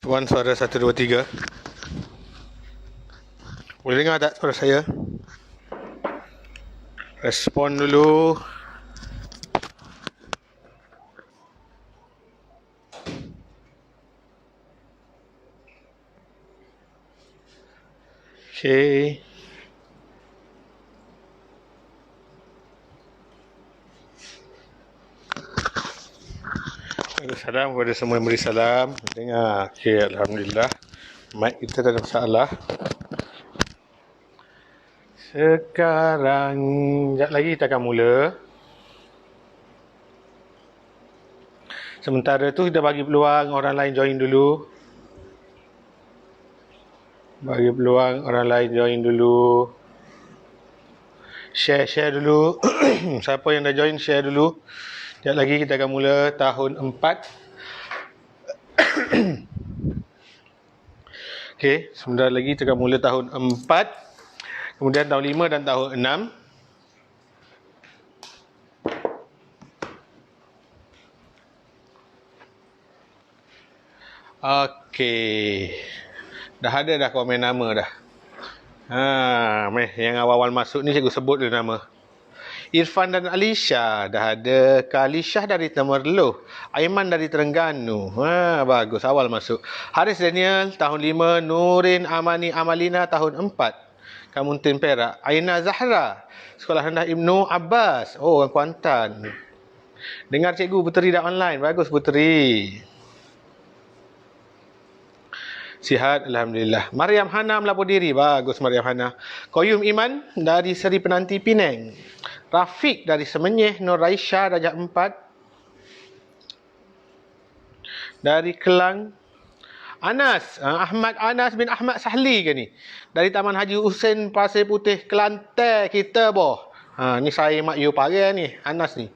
Puan suara 1, 2, 3. Boleh dengar tak suara saya? Respon dulu. Okay. Salam kepada semua yang beri salam. Dengar. Okay, Alhamdulillah. Mic kita tak ada masalah. Sekarang, sekejap lagi kita akan mula. Sementara tu kita bagi peluang orang lain join dulu. Bagi peluang orang lain join dulu. Share dulu. Siapa yang dah join, share dulu. Sekejap lagi kita akan mula tahun 4. Okey, sebentar lagi kita akan mula tahun 4. Kemudian tahun 5 dan tahun 6. Okey. Dah ada dah komen nama dah. Yang awal-awal masuk ni cikgu sebut dulu nama. Irfan dan Alisha dah ada. Kak Alisha dari Temerloh. Aiman dari Terengganu. Bagus, awal masuk. Haris Daniel tahun 5. Nurin Amani Amalina tahun 4. Kamuntin Perak. Aina Zahra, Sekolah Rendah Ibnu Abbas. Oh, orang Kuantan. Dengar cikgu, Puteri dah online. Bagus Puteri. Sihat, Alhamdulillah. Mariam Hana melapor diri. Bagus Mariam Hana. Koyum Iman dari Seri Penanti Penang. Rafiq dari Semenyih. Nur Raisha darjah 4. Dari Kelang. Anas. Ahmad Anas bin Ahmad Sahli ke ni? Dari Taman Haji Hussein Pasir Putih, Kelantan kita boh. Ni saya mak you pare ni. Anas ni.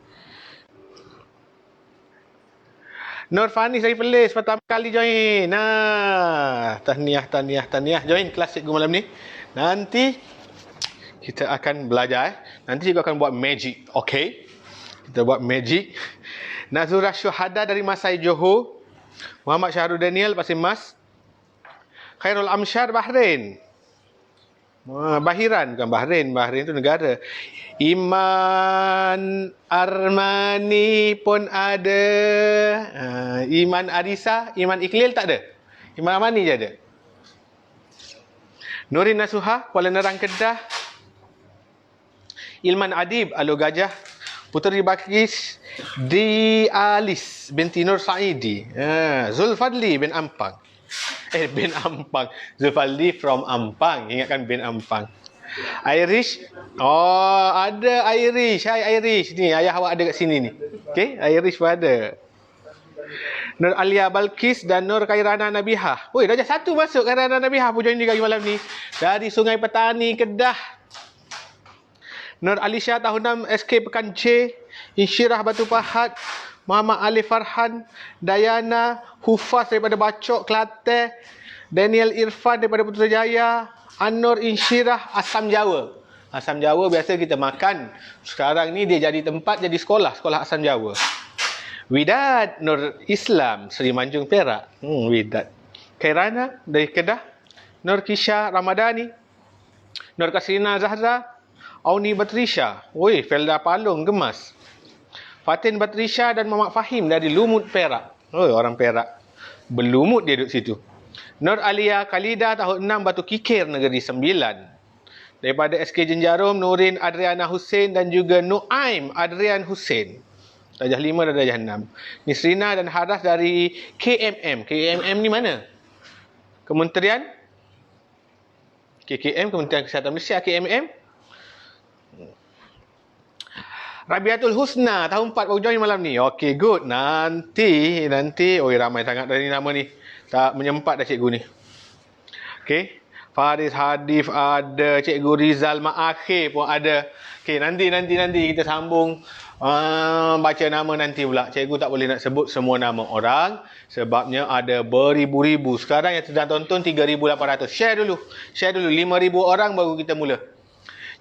Nur Fani dari Perlis pertama kali join. Tahniah join kelas cikgu malam ni. Nanti kita akan belajar. Nanti cikgu akan buat magic. Okey. Kita buat magic. Nazura Syuhada dari Masai Johor. Muhammad Syahrul Daniel Pasir Mas. Khairul Amsyar Bahrain. Bahiran, bukan Bahrain. Bahrain tu negara. Iman Armani pun ada. Iman Arisa, Iman Iklil tak ada. Iman Armani je ada. Nurin Nasuha, Kuala Nerang Kedah. Ilman Adib, Alor Gajah. Puteri Bakis Di Alis binti Nur Saidi. Zulfadli bin Ampang. Zulfadli from Ampang. Ingatkan bin Ampang. Irish. Oh, ada Irish. Hai Irish. Ni ayah awak ada kat sini ni. Okey, Irish pun ada. Nur Alia Balkis dan Nur Khairana Nabihah. Oi, darjah 1 masuk Khairana Nabihah pun join juga malam ni. Dari Sungai Petani, Kedah. Nur Alisha tahun 6 SK Pekan C. Insyirah Batu Pahat. Muhammad Ali Farhan. Dayana Hufaz daripada Bacok, Kelantan. Daniel Irfan daripada Putrajaya. Anur Insyirah Asam Jawa. Asam Jawa biasa kita makan. Sekarang ni dia jadi tempat, jadi sekolah Asam Jawa. Widat Nur Islam Seri Manjung Perak. Widat. Khairana dari Kedah. Nur Kisha Ramadhani. Nur Kasrina Zahra. Auni Batrisha. Felda Palung Gemas. Fatin Batrisha dan Muhammad Fahim dari Lumut Perak. Orang Perak. Berlumut dia duduk situ. Nur Alia Khalida tahun 6 Batu Kikir Negeri 9. Daripada SK Jenjarum, Nurin Adriana Hussein dan juga Nuaim Adrian Hussein. Darjah 5 dan darjah 6. Nisrina dan Haras dari KMM. KMM ni mana? Kementerian KKM, Kementerian Kesihatan Malaysia, KMM. Rabiatul Husna tahun 4 baru join malam ni. Okey, good. Nanti. Ramai sangat dari nama ni. Tak menyempat dah cikgu ni. Okey. Faris Hadif ada. Cikgu Rizal Ma'akhir pun ada. Okey, nanti kita sambung. Baca nama nanti pula. Cikgu tak boleh nak sebut semua nama orang. Sebabnya ada beribu-ribu. Sekarang yang sedang tonton 3,800. Share dulu. 5,000 orang baru kita mula.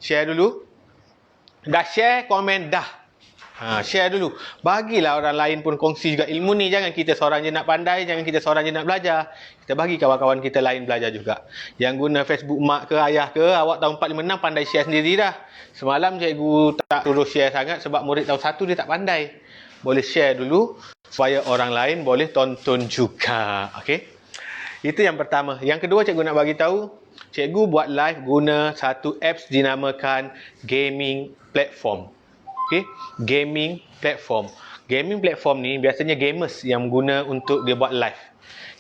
Share dulu. Dah share, komen dah. Share dulu. Bagilah orang lain pun kongsi juga ilmu ni. Jangan kita seorang je nak pandai, jangan kita seorang je nak belajar. Kita bagi kawan-kawan kita lain belajar juga. Yang guna Facebook mak ke ayah ke, awak tahun 4, 5, 6 pandai share sendiri dah. Semalam cikgu tak suruh share sangat sebab murid tahun 1 dia tak pandai. Boleh share dulu supaya orang lain boleh tonton juga. Okey. Itu yang pertama. Yang kedua cikgu nak bagi tahu, cikgu buat live guna satu apps dinamakan gaming platform. Okay, gaming platform. Gaming platform ni biasanya gamers yang guna untuk dia buat live.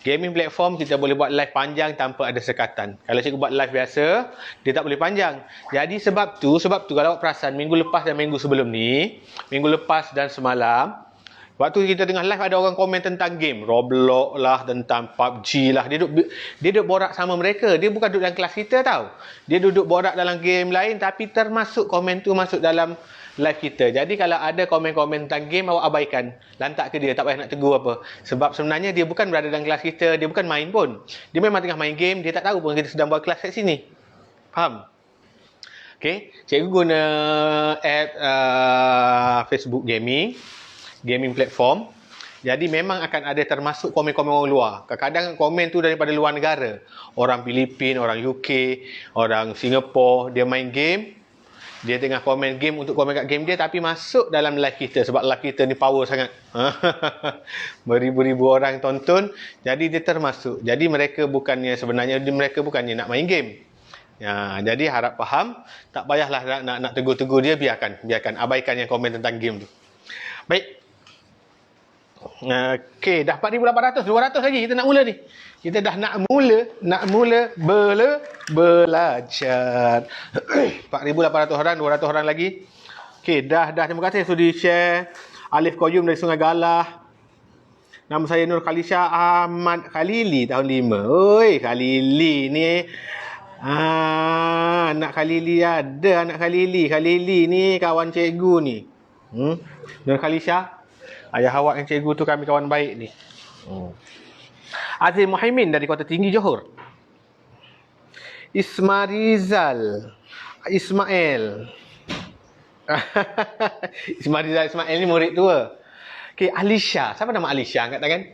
Gaming platform kita boleh buat live panjang tanpa ada sekatan. Kalau cikgu buat live biasa, dia tak boleh panjang. Jadi sebab tu kalau awak perasan minggu lepas dan minggu sebelum ni, minggu lepas dan semalam, waktu kita tengah live ada orang komen tentang game, Roblox lah, tentang PUBG lah. Dia duduk borak sama mereka. Dia bukan duduk dalam kelas kita tau. Dia duduk borak dalam game lain tapi termasuk komen tu masuk dalam live kita. Jadi kalau ada komen-komen tentang game, awak abaikan. Lantak ke dia, tak payah nak tegur apa. Sebab sebenarnya dia bukan berada dalam kelas kita, dia bukan main pun. Dia memang tengah main game, dia tak tahu pun kita sedang buat kelas kat sini. Faham? Okay, cikgu guna app Facebook gaming platform. Jadi memang akan ada termasuk komen-komen orang luar. Kadang-kadang komen tu daripada luar negara. Orang Filipin, orang UK, orang Singapore, dia main game. Dia tengah komen game untuk komen kat game dia tapi masuk dalam live kita sebab live kita ni power sangat. Beribu-ribu orang tonton, jadi dia termasuk. Jadi mereka bukannya nak main game. Ya, jadi harap faham, tak payahlah nak tegur-tegur dia, biarkan abaikan yang komen tentang game tu. Baik. Okey, dah 4,800, 200 lagi kita nak mula ni. Kita dah nak mula belajar. 4,800 orang, 200 orang lagi. Okey, dah terima kasih sudah share. Alif Qayyum dari Sungai Galah. Nama saya Nur Khalisha Ahmad Khalili tahun 5. Oi, Khalili ni. Anak Khalili ada, anak Khalili. Khalili ni kawan cikgu ni. Nur Khalisha. Ayah awak yang cikgu tu kami kawan baik ni. Azim Muhaimin dari Kota Tinggi Johor. Ismail. Ismail ni murid tua. Okey, Alisha. Siapa nama Alisha? Angkat tangan.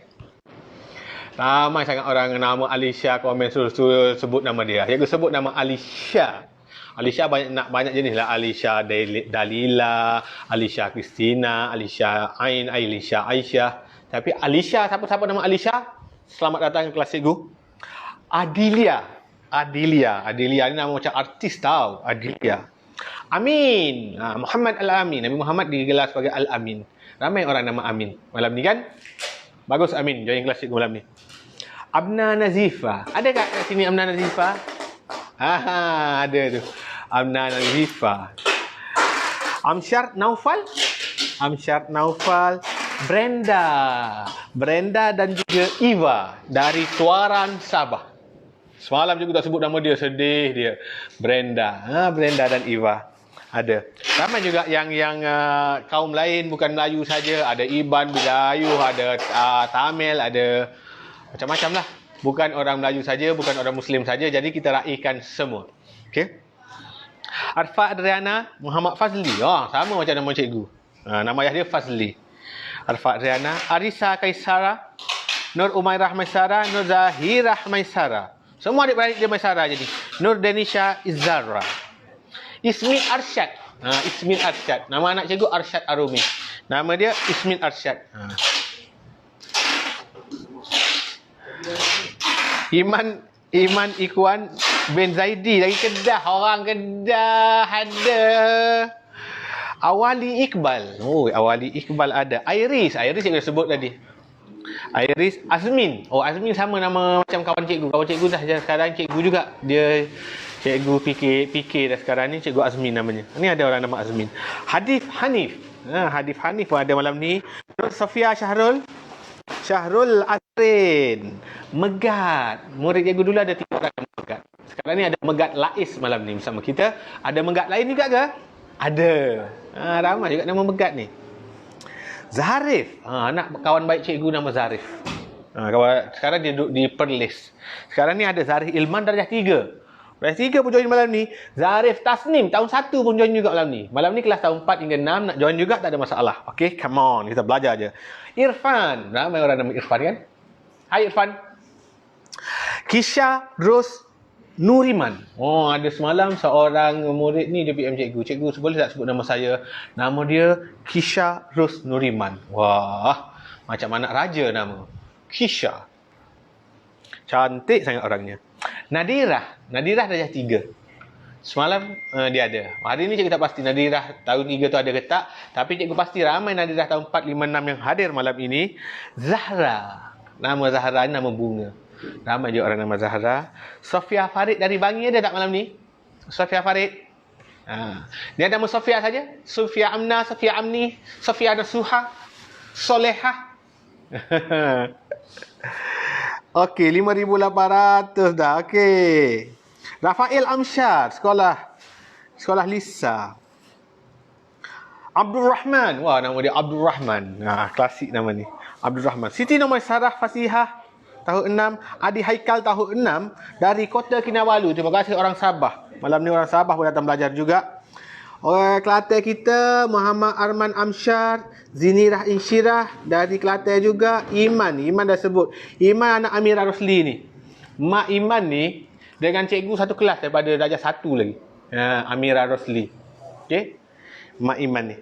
Ramai sangat orang nama Alisha komen suruh sebut nama dia. Cikgu sebut nama Alisha. Alisha banyak jenis lah. Alisha Dalila, Alisha Christina, Alisha Ain, Alisha Aisyah. Tapi Alisha, siapa nama Alisha? Selamat datang ke kelas cikgu. Adilia ni nama macam artis tau. Adilia. Amin. Muhammad Al-Amin. Nabi Muhammad digelar sebagai Al-Amin. Ramai orang nama Amin malam ni kan? Bagus Amin join kelas cikgu malam ni. Abna Nazifa. Ada kat sini Abna Nazifa? Ada tu. Amna Nazifa. Amsyar Naufal. Brenda dan juga Eva dari Tuaran Sabah. Semalam juga tak sebut nama dia, sedih dia. Brenda dan Eva. Ada. Ramai juga yang kaum lain bukan Melayu saja, ada Iban, Melayu, ada Tamil, ada macam-macam lah. Bukan orang Melayu saja, bukan orang Muslim saja. Jadi kita raikan semua. Okey. Arfa Adriana Muhammad Fazli. Sama macam nama cikgu. Nama ayah dia Fazli. Arfa Adriana. Arisa Kaisara. Nur Umairah Maisara. Nur Zahirah Maisara. Semua adik-beradik dia Maisara jadi. Nur Denisha Izzara. Ismin Arsyad. Ismin Arsyad. Nama anak cikgu Arsyad Arumi. Nama dia Ismin Arsyad. Iman Ikwan bin Zaidi dari Kedah. Orang Kedah ada. Awali Iqbal. Awali Iqbal ada. Iris cikgu sebut tadi. Iris Azmin. Azmin sama nama macam kawan cikgu. Kawan cikgu dah sekarang cikgu juga. Dia cikgu PK dah sekarang ni, cikgu Azmin namanya. Ni ada orang nama Azmin. Hadif Hanif. Hadif Hanif pun ada malam ni. Sofia Syahrul Azrin. Megat. Murid cikgu dulu ada 3 orang Megat. Sekarang ni ada Megat Lais malam ni bersama kita. Ada Megat lain juga ke? Ada. Ramai juga nama Megat ni. Zarif. Anak kawan baik cikgu nama Zarif. Sekarang dia duduk di Perlis. Sekarang ni ada Zarif Ilman darjah 3. Kelas 3 pun join malam ni. Zarif Tasnim tahun 1 pun join juga malam ni. Malam ni kelas tahun 4 hingga 6 nak join juga, tak ada masalah. Okay, come on. Kita belajar je. Irfan. Ramai orang nama Irfan kan? Hai Irfan. Kisha Ros Nuriman. Oh, ada semalam seorang murid ni dia PM cikgu. Cikgu, boleh tak sebut nama saya? Nama dia Kisha Ros Nuriman. Wah, macam anak raja nama. Kisha. Cantik sangat orangnya. Nadirah darjah 3. Semalam dia ada. Hari ni cikgu tak pasti Nadirah tahun 3 tu ada ke tak. Tapi cikgu pasti ramai Nadirah tahun 4, 5, 6 yang hadir malam ini. Zahra. Nama Zahra ni nama bunga. Ramai je orang nama Zahra. Sofia Farid dari Bangi ada tak malam ni? Sofia Farid. Dia nama Sofia saja. Sofia Amna, Sofia Amni, Sofia Nasuha, Solehah. Okey, 5,800 dah. Okey. Rafael Amsyar, sekolah Lisa. Abdul Rahman. Wah, nama dia Abdul Rahman. Klasik nama ni. Abdul Rahman. Siti Nomor Sarah Fasihah tahun 6. Adi Haikal tahun 6 dari Kota Kinabalu. Terima kasih orang Sabah. Malam ni orang Sabah pun datang belajar juga. Orang Kelantan kita, Muhammad Arman Amsyar, Zinirah Insyirah dari Kelantan juga. Iman dah sebut. Iman anak Amirah Rosli ni. Mak Iman ni dengan cikgu satu kelas daripada darjah 1 lagi. Amirah Rosli. Okey. Mak Iman ni.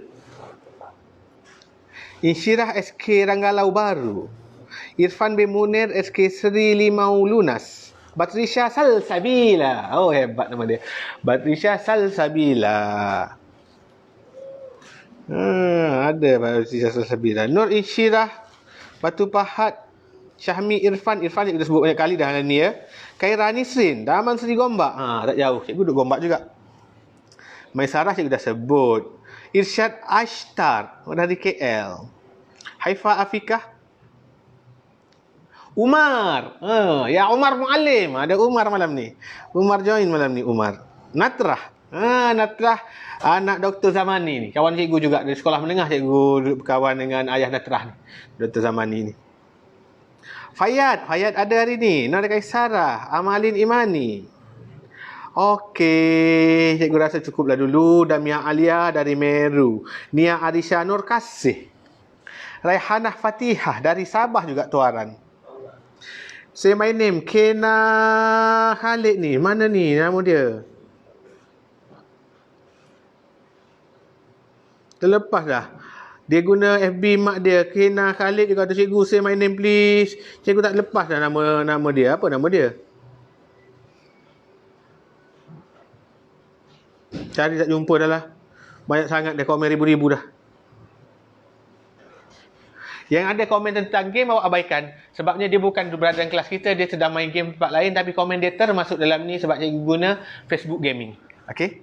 Insyirah SK Ranggalau Baru. Irfan bin Munir SK Seri Limau Lunas. Batrisha Salsabila. Oh, hebat nama dia. Batrisha Salsabila. Ada Batrisha Salsabila. Nur Insyirah Batu Pahat. Syahmi Irfan kita sebut banyak kali dah ni ya. Khaira Nisrin Daman Seri Gombak. Tak jauh. Cikgu duduk Gombak juga. Maisarah cikgu dah sebut. Irsyad Ashtar dari KL. Haifa Afikah. Umar. Ya Umar Muallim. Ada Umar malam ni. Umar join malam ni Umar. Natrah. Natrah anak Dr. Zamani ni. Kawan cikgu juga dari sekolah menengah, cikgu berkawan dengan ayah Natrah ni. Dr. Zamani ni. Fayad ada hari ni. Nora Kaisarah, Amalin Imani. Okey, cikgu rasa cukuplah dulu. Damia Alia dari Meru. Nia Arisha Nur Kasih. Raihanah Fatihah dari Sabah juga tuaran. Say my name, Kena Khalid ni. Mana ni nama dia? Terlepas dah. Dia guna FB mak dia. Kena Khalid dia kata, cikgu say my name please. Cikgu tak lepas dah nama dia. Apa nama dia? Cari tak jumpa dah lah. Banyak sangat dia komen ribu-ribu dah. Yang ada komen tentang game awak abaikan. Sebabnya dia bukan berada dalam kelas kita. Dia sedang main game tempat lain. Tapi komen dia termasuk dalam ni sebab cikgu guna Facebook Gaming. Okay.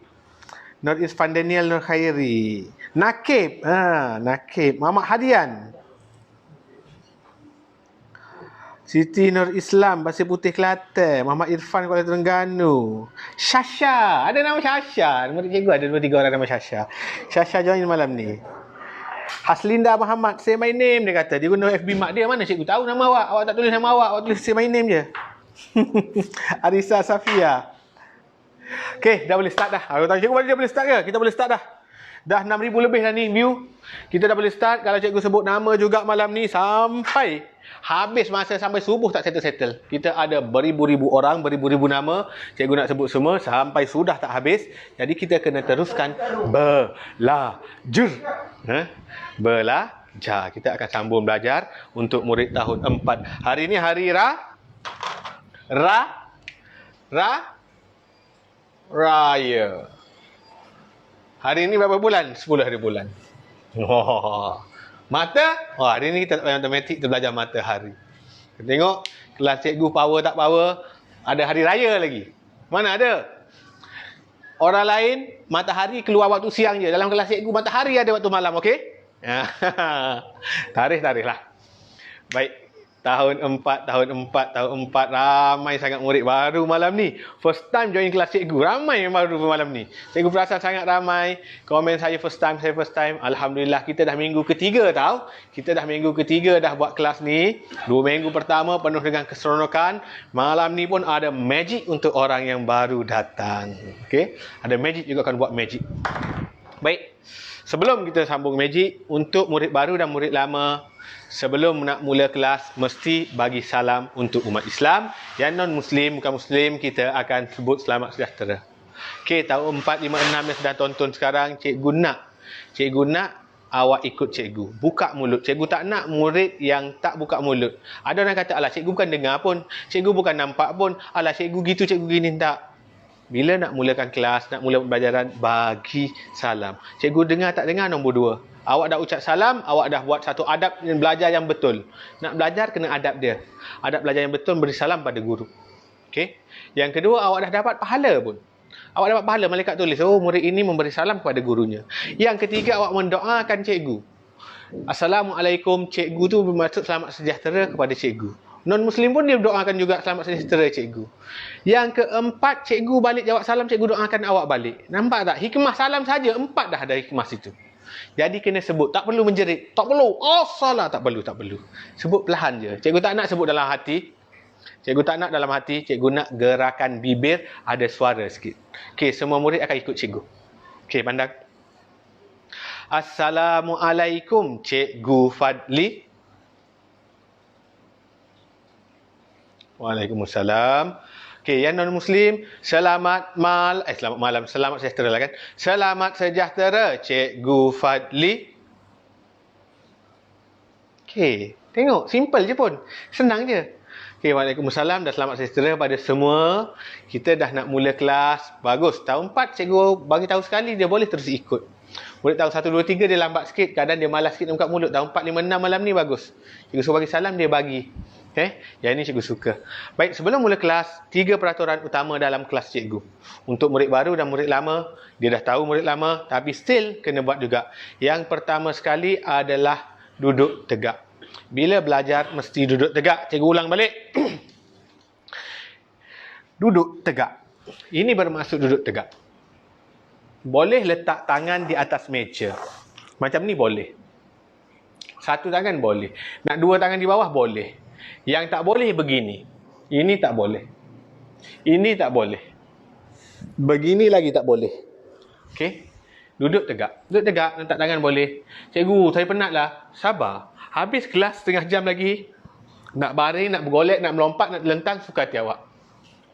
Nur Irfan Daniel Nur Khairi. Nakib. Nakib. Muhammad Hadian. Siti Nur Islam, Pasir Putih Kelantan. Muhammad Irfan, Kuala Terengganu. Syasha. Ada nama Syasha. Murid cikgu ada 2-3 orang nama Syasha. Syasha join malam ni. Haslinda Muhammad, say my name dia kata. Dia guna FB mak dia. Mana cikgu tahu nama awak? Awak tak tulis nama awak. Awak tulis say my name je. Arisa Safia. Okay, dah boleh start dah. Aku tahu cikgu dah boleh start ke? Kita boleh start dah. Dah 6,000 lebih dah ni view. Kita dah boleh start. Kalau cikgu sebut nama juga malam ni sampai habis masa sampai subuh tak settle-settle. Kita ada beribu-ribu orang, beribu-ribu nama. Cikgu nak sebut semua sampai sudah tak habis. Jadi kita kena teruskan belajar. Belajar. Kita akan sambung belajar untuk murid tahun 4. Hari ni hari Raya. Hari ni berapa bulan? 10 hari bulan. Mata? Hari ni kita tak payah matematik, kita belajar matahari. Kita tengok kelas cikgu power tak power, ada hari raya lagi. Mana ada? Orang lain matahari keluar waktu siang je. Dalam kelas cikgu matahari ada waktu malam, okey? Tarikh lah. Baik. Tahun 4. Ramai sangat murid baru malam ni. First time join kelas cikgu. Ramai yang baru malam ni. Cikgu perasan sangat ramai. Komen saya first time. Alhamdulillah, kita dah minggu ketiga tau. Kita dah minggu ketiga dah buat kelas ni. 2 minggu pertama penuh dengan keseronokan. Malam ni pun ada magic untuk orang yang baru datang. Okay? Ada magic juga akan buat magic. Baik. Sebelum kita sambung magic, untuk murid baru dan murid lama, sebelum nak mula kelas, mesti bagi salam untuk umat Islam. Yang non-Muslim, bukan Muslim, kita akan sebut selamat sejahtera. Okey, tahun 4, 5, 6 yang sedang tonton sekarang, Cikgu nak awak ikut cikgu. Buka mulut. Cikgu tak nak murid yang tak buka mulut. Ada orang kata, alah cikgu bukan dengar pun. Cikgu bukan nampak pun. Alah cikgu gitu, cikgu gini. Tak. Bila nak mulakan kelas, nak mula pembelajaran, bagi salam. Cikgu dengar tak dengar, nombor 2. Awak dah ucap salam, awak dah buat satu adab belajar yang betul. Nak belajar, kena adab dia. Adab belajar yang betul, beri salam pada guru. Okay? Yang kedua, awak dah dapat pahala pun. Awak dapat pahala, malaikat tulis, oh murid ini memberi salam kepada gurunya. Yang ketiga, awak mendoakan cikgu. Assalamualaikum, cikgu tu bermaksud selamat sejahtera kepada cikgu. Non-Muslim pun dia doakan juga selamat sejahtera cikgu. Yang keempat, cikgu balik jawab salam, cikgu doakan awak balik. Nampak tak? Hikmah salam saja, 4 dah ada hikmah situ. Jadi kena sebut, tak perlu menjerit. Tak perlu, salah, tak perlu. Sebut perlahan je. Cikgu tak nak sebut dalam hati. Cikgu nak gerakan bibir, ada suara sikit. Okey, semua murid akan ikut cikgu. Okey, pandang. Assalamualaikum, Cikgu Fadli. Waalaikumsalam. Okey, yang non-Muslim, selamat malam, selamat sejahtera lah kan. Selamat sejahtera, Cikgu Fadli. Okey, tengok, simple je pun. Senang je. Okey, waalaikumsalam dan selamat sejahtera pada semua. Kita dah nak mula kelas. Bagus. Tahun 4, cikgu bagi tahu sekali, dia boleh terus ikut. Murid tahun 1, 2, 3 dia lambat sikit. Kadang dia malas sikit nak buka mulut. Tahun 4, 5, 6 malam ni bagus. Cikgu suruh bagi salam, dia bagi. Okay? Yang ini cikgu suka. Baik, sebelum mula kelas, 3 peraturan utama dalam kelas cikgu. Untuk murid baru dan murid lama, dia dah tahu murid lama, tapi still kena buat juga. Yang pertama sekali adalah duduk tegak. Bila belajar, mesti duduk tegak. Cikgu ulang balik. Duduk tegak. Ini bermaksud duduk tegak. Boleh letak tangan di atas meja. Macam ni boleh. 1 tangan boleh. Nak 2 tangan di bawah boleh. Yang tak boleh begini. Ini tak boleh. Ini tak boleh. Begini lagi tak boleh. Okey? Duduk tegak. Duduk tegak, letak tangan boleh. Cikgu, saya penat lah. Sabar. Habis kelas setengah jam lagi. Nak baring, nak bergolek, nak melompat, nak terlentang, suka hati awak.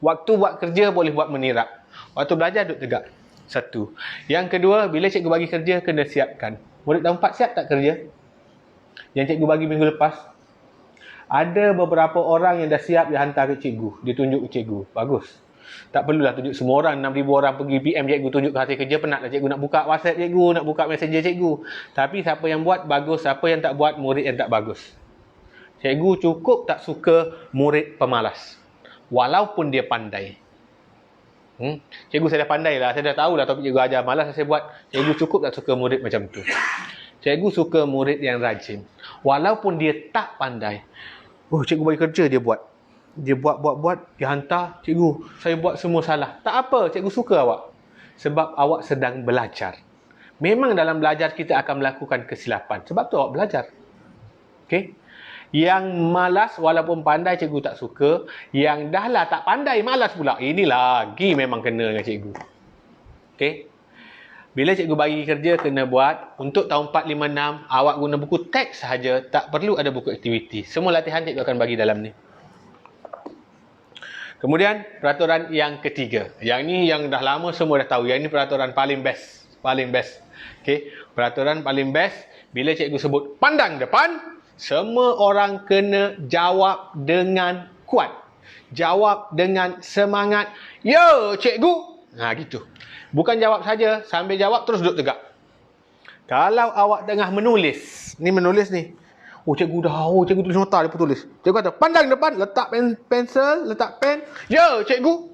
Waktu buat kerja boleh buat menirap. Waktu belajar duduk tegak. 1. Yang kedua, bila cikgu bagi kerja, kena siapkan. Murid tahun 4 siap tak kerja? Yang cikgu bagi minggu lepas? Ada beberapa orang yang dah siap dia hantar ke cikgu. Dia tunjuk ke cikgu. Bagus. Tak perlulah tunjuk semua orang. 6,000 orang pergi PM cikgu tunjuk ke hasil kerja. Penatlah cikgu nak buka WhatsApp cikgu, nak buka Messenger cikgu. Tapi siapa yang buat, bagus. Siapa yang tak buat, murid yang tak bagus. Cikgu cukup tak suka murid pemalas. Walaupun dia pandai. Cikgu saya dah pandai lah. Saya dah tahu lah topik cikgu ajar. Malas saya buat. Cikgu cukup tak suka murid macam tu. Cikgu suka murid yang rajin. Walaupun dia tak pandai. Oh, cikgu bagi kerja, dia buat. Dia buat, dia hantar. Cikgu, saya buat semua salah. Tak apa, cikgu suka awak. Sebab awak sedang belajar. Memang dalam belajar kita akan melakukan kesilapan. Sebab tu awak belajar. Okey? Yang malas walaupun pandai cikgu tak suka. Yang dah lah tak pandai, malas pula. Ini lagi memang kena dengan cikgu. Okey? Bila cikgu bagi kerja, kena buat. Untuk tahun 4, 5, 6, awak guna buku teks sahaja. Tak perlu ada buku aktiviti. Semua latihan cikgu akan bagi dalam ni. Kemudian, peraturan yang ketiga. Yang ni yang dah lama semua dah tahu. Yang ni peraturan paling best. Paling best. Okay? Peraturan paling best. Bila cikgu sebut pandang depan, semua orang kena jawab dengan kuat. Jawab dengan semangat. Ya, cikgu. Gitu. Bukan jawab saja, sambil jawab terus duduk tegak. Kalau awak tengah menulis, ni menulis ni. Oh cikgu dah, cikgu tulis nota, dia pun tulis. Cikgu kata, pandang depan, letak pensel, letak pen. Ya, cikgu.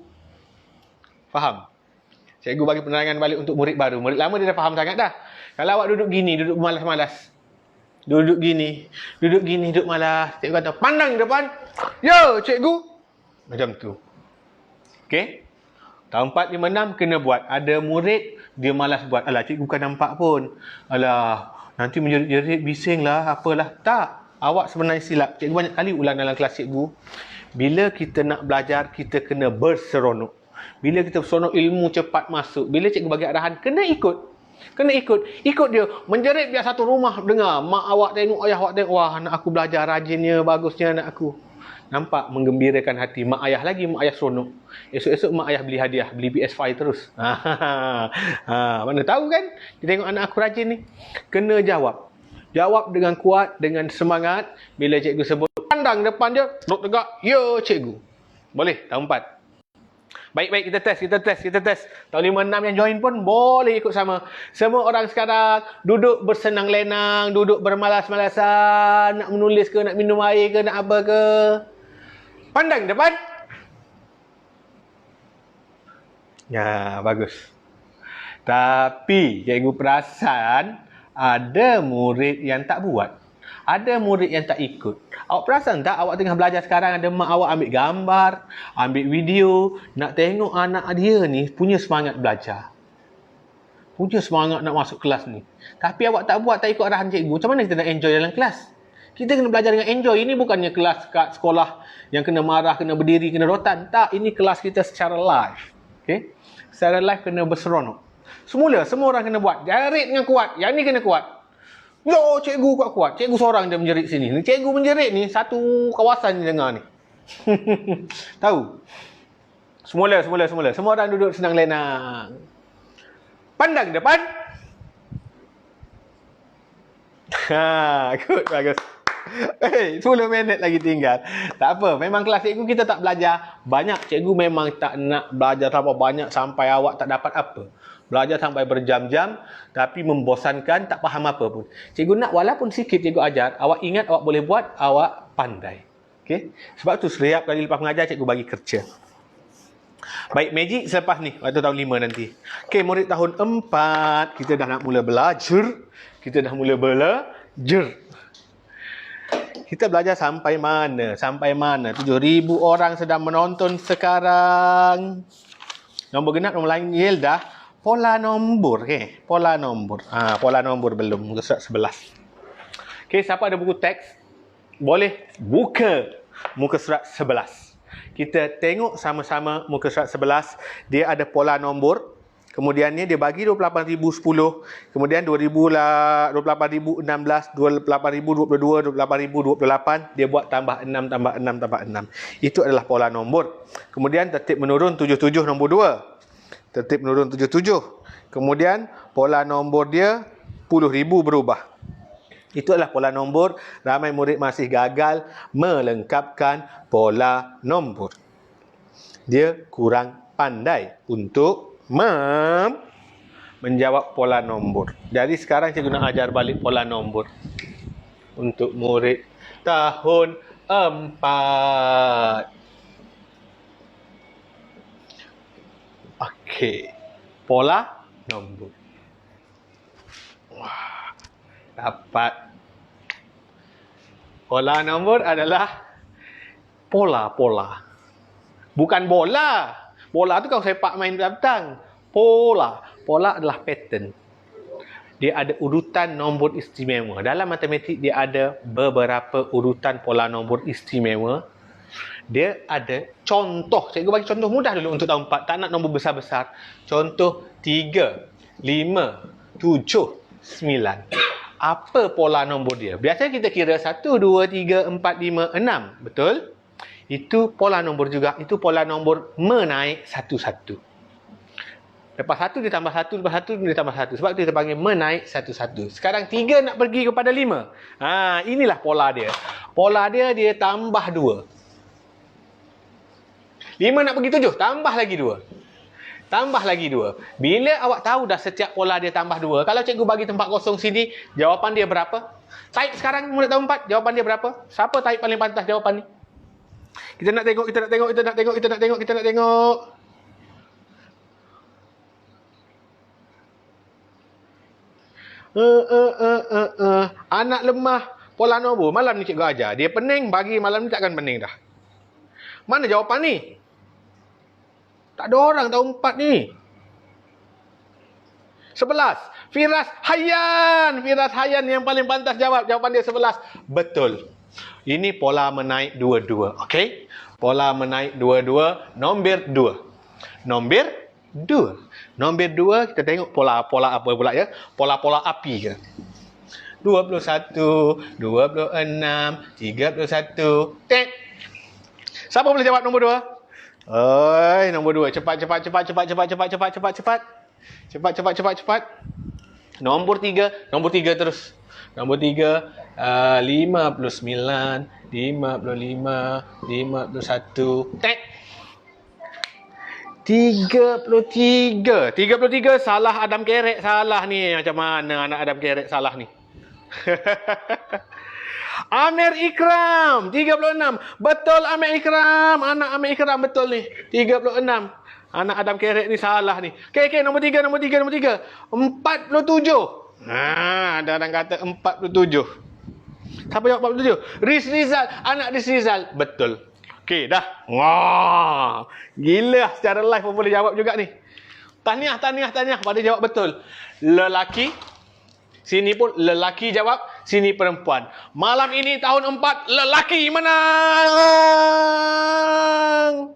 Faham? Cikgu bagi penerangan balik untuk murid baru. Murid lama dia dah faham sangat dah. Kalau awak duduk gini, duduk malas-malas. Duduk gini, duduk malas. Cikgu kata, pandang depan. Ya, cikgu. Macam tu. Okey? Tahun 4, 5, 6 kena buat. Ada murid, dia malas buat. Alah, cikgu bukan nampak pun. Alah, nanti menjerit-jerit, bising lah, apalah. Tak. Awak sebenarnya silap. Cikgu banyak kali ulang dalam kelas cikgu. Bila kita nak belajar, kita kena berseronok. Bila kita berseronok, ilmu cepat masuk. Bila cikgu bagi arahan, kena ikut. Kena ikut. Ikut dia. Menjerit biar satu rumah dengar. Mak awak tengok, ayah awak tengok. Wah, anak aku belajar rajinnya, bagusnya anak aku. Nampak menggembirakan hati. Mak ayah lagi, mak ayah seronok. Esok-esok mak ayah beli hadiah, beli PS5 terus. Mana tahu kan? Kita tengok anak aku rajin ni. Kena jawab. Jawab dengan kuat, dengan semangat. Bila cikgu sebut, pandang depan dia, duduk tegak. Ya, cikgu. Boleh, tahun 4. Baik, kita test. Tahun 5, 6 yang join pun boleh ikut sama. Semua orang sekarang duduk bersenang lenang, duduk bermalas-malasan, nak menulis ke, nak minum air ke, nak apa ke. Pandang depan. Ya, bagus. Tapi cikgu perasan ada murid yang tak buat. Ada murid yang tak ikut. Awak perasan tak awak tengah belajar sekarang ada mak awak ambil gambar, ambil video, nak tengok anak dia ni punya semangat belajar. Punya semangat nak masuk kelas ni. Tapi awak tak buat, tak ikut arahan cikgu. Macam mana kita nak enjoy dalam kelas? Kita kena belajar dengan enjoy. Ini bukannya kelas kat sekolah yang kena marah, kena berdiri, kena rotan. Tak, ini kelas kita secara live. Okay? Secara live kena berseronok. Semula, semua orang kena buat. Jerit dengan kuat. Yang ni kena kuat. Yo, cikgu kuat-kuat. Cikgu seorang dia menjerit sini. Cikgu menjerit ni, satu kawasan ni dengar ni. Tahu? Semula. Semua orang duduk senang lenang. Pandang depan. Good, bagus. 10 minit lagi tinggal. Tak apa, memang kelas cikgu kita tak belajar banyak. Cikgu memang tak nak belajar terlalu banyak sampai awak tak dapat apa. Belajar sampai berjam-jam tapi membosankan, tak faham apa pun. Cikgu nak walaupun sikit cikgu ajar, awak ingat awak boleh buat, awak pandai. Okey? Sebab tu setiap kali lepas mengajar cikgu bagi kerja. Baik, magic selepas ni, waktu tahun 5 nanti. Okey, murid tahun 4, kita dah nak mula belajar. Kita belajar sampai mana? 7,000 orang sedang menonton sekarang. Nombor genap, nombor lain dah. Pola nombor. Pola nombor. Pola nombor belum. Muka surat 11. Siapa ada buku teks? Boleh buka muka surat 11. Kita tengok sama-sama muka surat 11. Dia ada pola nombor. Kemudian ni dia bagi 28,010. Kemudian 28,016, 28,022, 28,028. Dia buat tambah 6, tambah 6, tambah 6. Itu adalah pola nombor. Kemudian tertib menurun 77 nombor 2. Tertib menurun 77. Kemudian pola nombor dia 10,000 berubah. Itu adalah pola nombor. Ramai murid masih gagal melengkapkan pola nombor. Dia kurang pandai untuk menjawab pola nombor. Jadi sekarang saya guna ajar balik pola nombor untuk murid tahun 4. Okey. Pola nombor. Wah, dapat. Pola nombor adalah pola. Bukan bola. Bola tu kalau sepak main petang. Pola adalah pattern. Dia ada urutan nombor istimewa. Dalam matematik dia ada beberapa urutan pola nombor istimewa. Dia ada contoh. Cikgu bagi contoh mudah dulu untuk tahun 4. Tak nak nombor besar-besar. Contoh 3, 5, 7, 9. Apa pola nombor dia? Biasanya kita kira 1, 2, 3, 4, 5, 6. Betul? Itu pola nombor juga. Itu pola nombor menaik satu-satu. Lepas 1 ditambah 1, lepas 1 ditambah 1. Sebab itu kita panggil menaik satu-satu. Sekarang 3 nak pergi kepada 5. Inilah pola dia. Pola dia tambah 2. 5 nak pergi 7, tambah lagi 2. Tambah lagi 2. Bila awak tahu dah setiap pola dia tambah 2, kalau cikgu bagi tempat kosong sini, jawapan dia berapa? Type sekarang murid tahun 4, jawapan dia berapa? Siapa type paling pantas jawapan ni? Kita nak tengok. Anak lemah, pola nombor. Malam ni cikgu ajar. Dia pening, bagi malam ni takkan pening dah. Mana jawapan ni? Tak ada orang tahu 4 ni. 11. Firas Hayyan. Firas Hayyan yang paling pantas jawab. Jawapan dia 11. Betul. Ini pola menaik 2-2. Okey? Pola menaik 2-2. Nombor 2. Nombor 2. Nombor 2 kita tengok pola-pola apa pula ya? Pola-pola api ke? 21, 26, 31. Tek. Siapa boleh jawab nombor 2? Oi, nombor 2. Cepat. Nombor 3 terus. Nombor 3 59, 55, 51. Tek. 33 salah Adam Kerek salah ni. Macam mana anak Adam Kerek salah ni? Amir Ikram 36. Betul Amir Ikram. Anak Amir Ikram betul ni. 36. Anak Adam Kerek ni salah ni. Okey, nombor 3. 47. Ada orang kata 47. Siapa jawab 47? Riz Rizal. Anak Riz Rizal. Betul. Okey, dah. Wah. Gila, secara live pun boleh jawab juga ni. Tahniah pada jawab betul. Lelaki. Sini pun lelaki jawab, sini perempuan. Malam ini tahun 4, lelaki menang.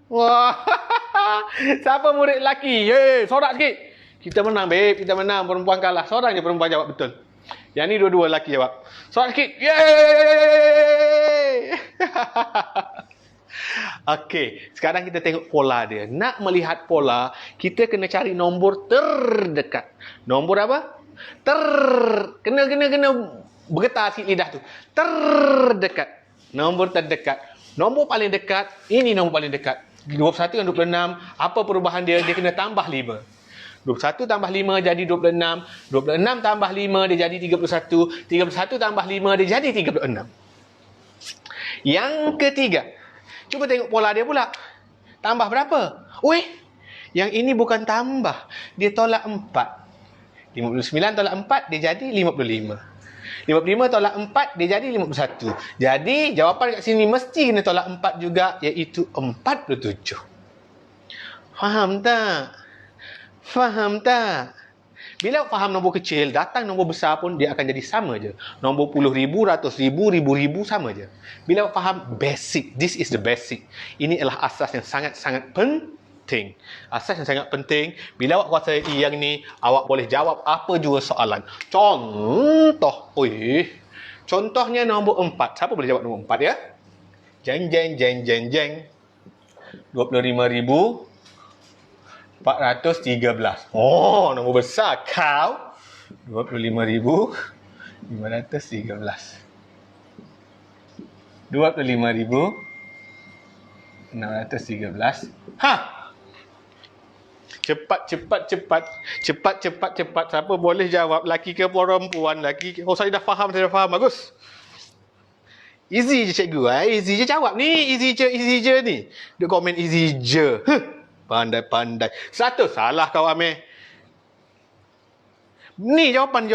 Wah. Siapa murid lelaki? Hey, sorak sikit. Kita menang, babe. Kita menang. Perempuan kalah. Seorang je perempuan jawab betul. Yang ni dua-dua lelaki jawab. Sorak sikit. Yeay. Okey, sekarang kita tengok pola dia. Nak melihat pola, kita kena cari nombor terdekat. Nombor apa? Kena bergetar sikit lidah tu. Terdekat. Nombor terdekat. Nombor paling dekat, ini nombor paling dekat. 21 dan 26, apa perubahan dia? Dia kena tambah 5. 21 tambah 5 jadi 26. 26 tambah 5 dia jadi 31. 31 tambah 5 dia jadi 36. Yang ketiga, cuba tengok pola dia pula. Tambah berapa? Weh, yang ini bukan tambah. Dia tolak 4. 59 tolak 4, dia jadi 55. 55 tolak 4, dia jadi 51. Jadi, jawapan kat sini mesti kena tolak 4 juga, iaitu 47. Faham tak? Bila faham nombor kecil, datang nombor besar pun dia akan jadi sama je. Nombor puluh ribu, ratus ribu, ribu-ribu sama je. Bila faham basic, this is the basic. Ini adalah asas yang sangat-sangat penting. Asas yang sangat penting. Bila awak kuasai yang ni, awak boleh jawab apa jua soalan. Contohnya nombor 4. Siapa boleh jawab nombor 4 ya? Jeng. 25,413. Oh, nombor besar. Kau 25,513. 25,613. Cepat. Siapa boleh jawab? Laki ke perempuan? Oh, saya dah faham. Bagus. Easy je cikgu. Easy je jawab ni. Easy je ni. Dia komen easy je. Pandai. 100. Salah kau, Amir. Ni jawapan.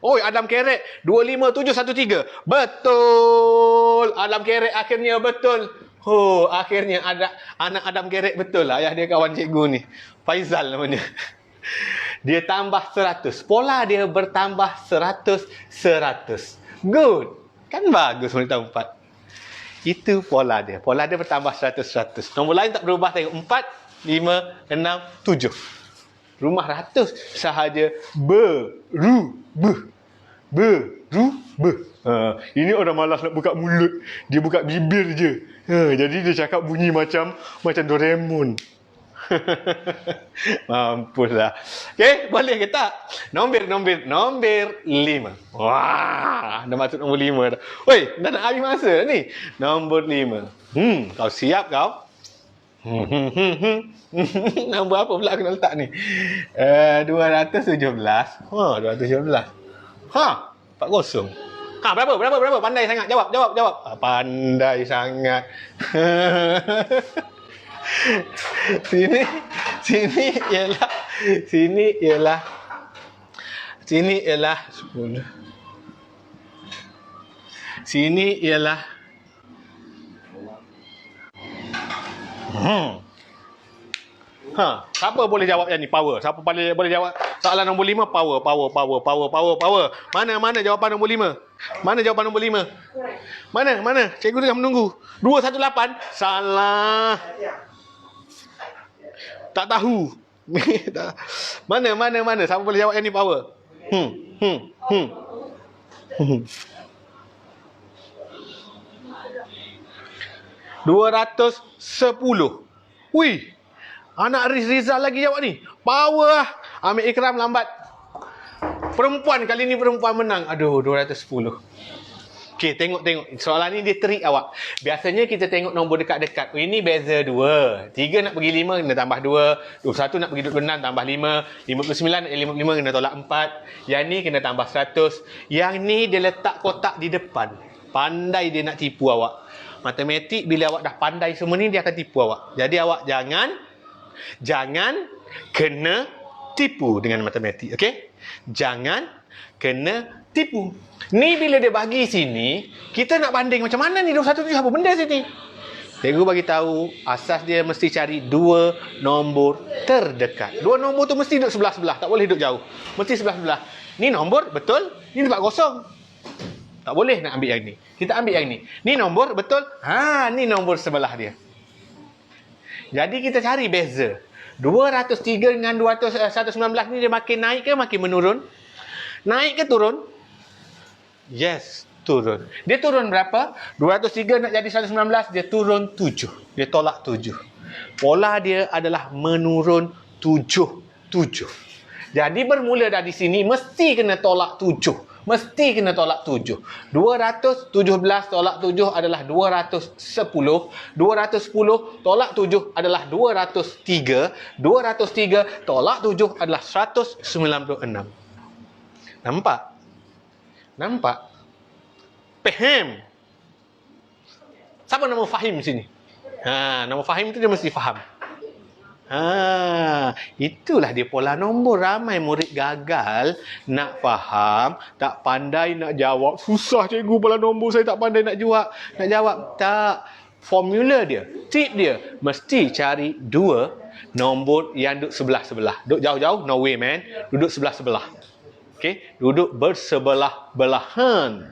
Oi, Adam Kerek 25713. Betul. Adam Kerek akhirnya betul. Akhirnya ada anak Adam Kerek betul lah. Ayah dia kawan cikgu ni. Faizal namanya. Dia tambah 100. Pola dia bertambah 100. Good. Kan bagus murid tahun 4. Itu pola dia. Pola dia bertambah 100. Nombor lain tak berubah. Tengok 4, 5, 6, 7. Rumah ratus sahaja berubah. Ini orang malas nak buka mulut. Dia buka bibir je. Jadi dia cakap bunyi macam Doraemon. Mampuslah. Okey, boleh ke tak? Nombor 5. Wah, dah masuk nombor 5 dah. Oi, dah nak habis masa dah ni. Nombor 5. Kau siap kau? Nombor apa pula aku nak letak ni? 217. 217. 40. Berapa? Pandai sangat. Jawab. Pandai sangat. Sini ialah Sini ialah 10. Sini ialah siapa boleh jawab yang ni? Power. Siapa boleh jawab soalan nombor 5? Power. Mana jawapan nombor 5? Mana jawapan nombor 5? Mana? Cikgu tengah menunggu. 218. Salah. Tak tahu. Mana? Siapa boleh jawab yang ni? Power. 210. Wih. Anak Rizal lagi jawab ni. Power lah. Amir Ikram lambat. Perempuan, kali ni perempuan menang. Aduh, 210. Okey, tengok. Soalan ni dia trik awak. Biasanya kita tengok nombor dekat-dekat. Oh, ini beza 2. 3 nak pergi 5, kena tambah 2. 21 nak pergi 26, tambah 5. 59 nak 55, kena tolak 4. Yang ni kena tambah 100. Yang ni dia letak kotak di depan. Pandai dia nak tipu awak. Matematik, bila awak dah pandai semua ni, dia akan tipu awak. Jadi awak jangan kena tipu dengan matematik. Okey? Jangan kena tipu. Ni bila dia bagi sini, kita nak banding macam mana ni 21 ni apa benda sini? Cikgu bagi tahu asas dia mesti cari 2 nombor terdekat. 2 nombor tu mesti duduk sebelah-sebelah, tak boleh duduk jauh. Mesti sebelah-sebelah. Ni nombor betul, ni tempat kosong. Tak boleh nak ambil yang ni. Kita ambil yang ni. Ni nombor betul. Ni nombor sebelah dia. Jadi kita cari beza. 203 dengan 119 ni dia makin naik ke makin menurun? Naik ke turun? Yes, turun. Dia turun berapa? 203 nak jadi 119, dia turun 7. Dia tolak 7. Pola dia adalah menurun 7. Jadi bermula dari sini mesti kena tolak 7. 217 tolak 7 adalah 210. 210 tolak 7 adalah 203. 203 tolak 7 adalah 196. Nampak? Faham? Siapa nama Fahim sini? Nama Fahim tu dia mesti faham. Itulah dia pola nombor. Ramai murid gagal nak faham, tak pandai nak jawab. Susah cikgu pola nombor, saya tak pandai nak jawab. Tak. Formula dia, tip dia, mesti cari 2 nombor yang duduk sebelah-sebelah. Duduk jauh-jauh, no way man. Duduk sebelah-sebelah. Okey, duduk bersebelah-belahan.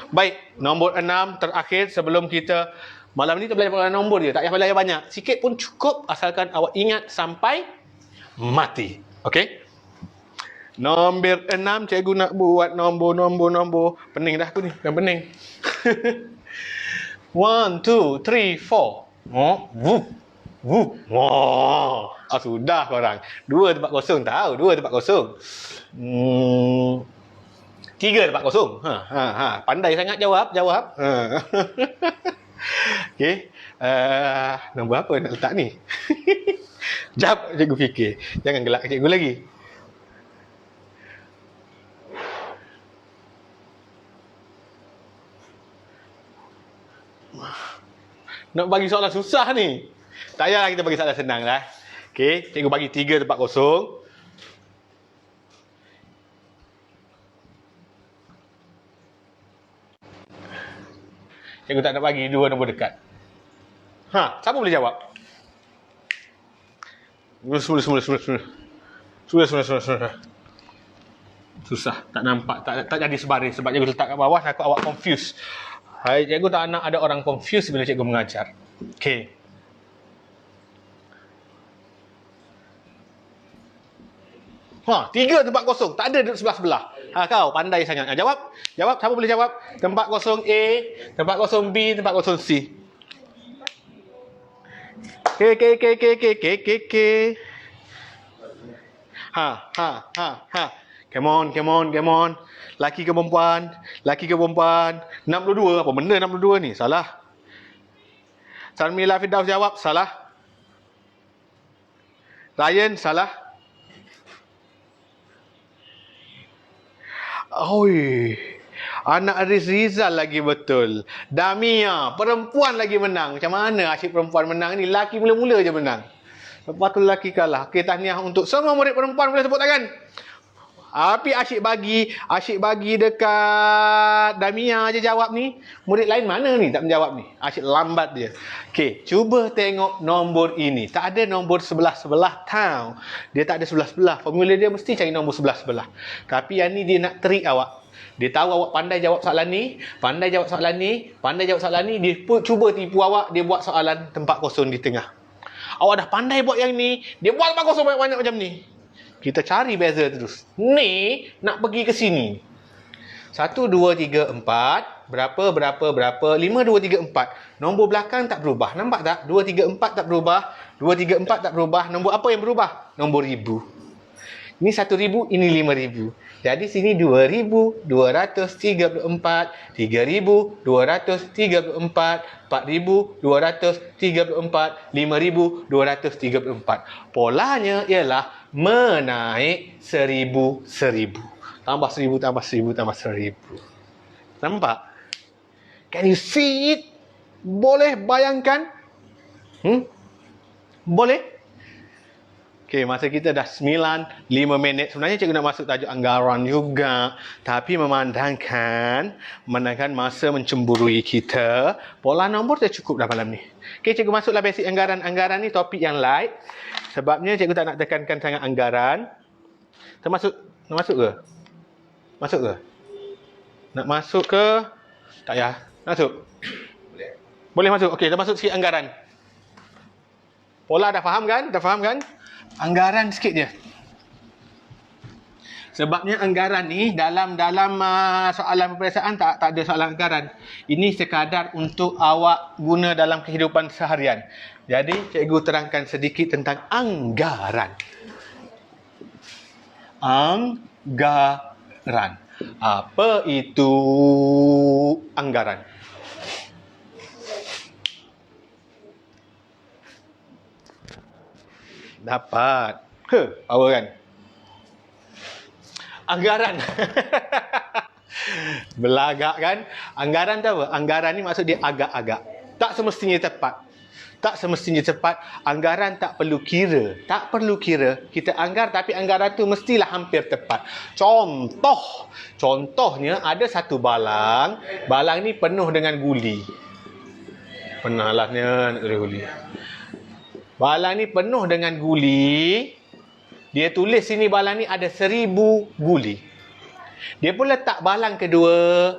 Baik, nombor 6 terakhir sebelum kita malam ni kita belajar pola nombor je. Tak payah belajar banyak. Sikit pun cukup asalkan awak ingat sampai mati. Okey? Nombor 6 cikgu nak buat nombor. Pening dah aku ni. Dah pening. 1, 2, 3, 4. Sudah korang. 2 tempat kosong tahu. 2 tempat kosong. 3 tempat kosong. Pandai sangat jawab. Okey. Nombor apa nak letak ni? Jap, cikgu fikir. Jangan gelak cikgu lagi. Nak bagi soalan susah ni. Tak payahlah kita bagi soalan senang lah. Okey, cikgu bagi 3 tempat kosong. Cikgu tak nak bagi 2 nombor dekat. Siapa boleh jawab? Semula. Susah, tak nampak, tak jadi sebaris sebab cikgu letak kat bawah, takut awak confuse. Cikgu tak nak ada orang confuse bila cikgu mengajar. Okey. Tiga tempat kosong, tak ada duduk sebelah-sebelah. Kau pandai sangat. Jawab, siapa boleh jawab? Tempat kosong A, tempat kosong B, tempat kosong C. K. Come on. Laki ke perempuan? 62. Apa benda 62 ni? Salah. Sarmila Firdaus jawab, salah. Ryan, salah. Anak Rizal lagi betul. Damia, perempuan lagi menang. Macam mana asyik perempuan menang ni? Laki mula-mula je menang. Lepas tu lelaki kalah. Okey, tahniah untuk semua murid perempuan. Boleh tepuk tangan. Api asyik bagi dekat Damia je jawab ni. Murid lain mana ni tak menjawab ni? Asyik lambat dia. Okey, cuba tengok nombor ini. Tak ada nombor sebelah-sebelah tau. Dia tak ada sebelah-sebelah. Formula dia mesti cari nombor sebelah-sebelah. Tapi yang ni dia nak trik awak. Dia tahu awak pandai jawab soalan ni, pandai jawab soalan ni, pandai jawab soalan ni, dia cuba tipu awak, dia buat soalan tempat kosong di tengah. Awak dah pandai buat yang ni, dia buat tempat kosong banyak-banyak macam ni. Kita cari beza terus. Ni nak pergi ke sini. 1, 2, 3, 4. Berapa? 5, 2, 3, 4. Nombor belakang tak berubah. Nampak tak? 2, 3, 4 tak berubah. 2, 3, 4 tak berubah. Nombor apa yang berubah? Nombor ribu. Ini 1,000, ini 5,000. Jadi sini 2,234, 3,234, 4,234, 5,234. Polanya ialah menaik 1,000. Tambah 1,000, tambah 1,000, tambah 1,000. Nampak? Can you see it? Boleh bayangkan? Boleh? Okey, masa kita dah 9, 5 minit. Sebenarnya cikgu nak masuk tajuk anggaran juga. Tapi memandangkan masa mencemburui kita, pola nombor dah cukup dah malam ni. Okey, cikgu masuklah basic anggaran. Anggaran ni topik yang light. Sebabnya cikgu tak nak tekankan sangat anggaran. Nak masuk ke? Masuk ke? Nak masuk ke? Tak payah. Masuk? Boleh masuk. Okey, kita masuk sikit anggaran. Pola dah faham kan? Dah faham kan? Anggaran sikit je. Sebabnya anggaran ni dalam soalan peperiksaan tak ada soalan anggaran. Ini sekadar untuk awak guna dalam kehidupan seharian. Jadi cikgu terangkan sedikit tentang anggaran. Anggaran. Apa itu anggaran? Dapat. Power kan? Anggaran. Belagak kan? Anggaran tu apa? Anggaran ni maksud dia agak-agak. Tak semestinya tepat. Tak semestinya tepat. Anggaran tak perlu kira. Tak perlu kira. Kita anggar tapi anggaran tu mestilah hampir tepat. Contohnya ada satu balang. Balang ni penuh dengan guli. Penalahnya nak guli. Balang ni penuh dengan guli. Dia tulis sini balang ni ada 1,000 guli. Dia pun letak balang kedua.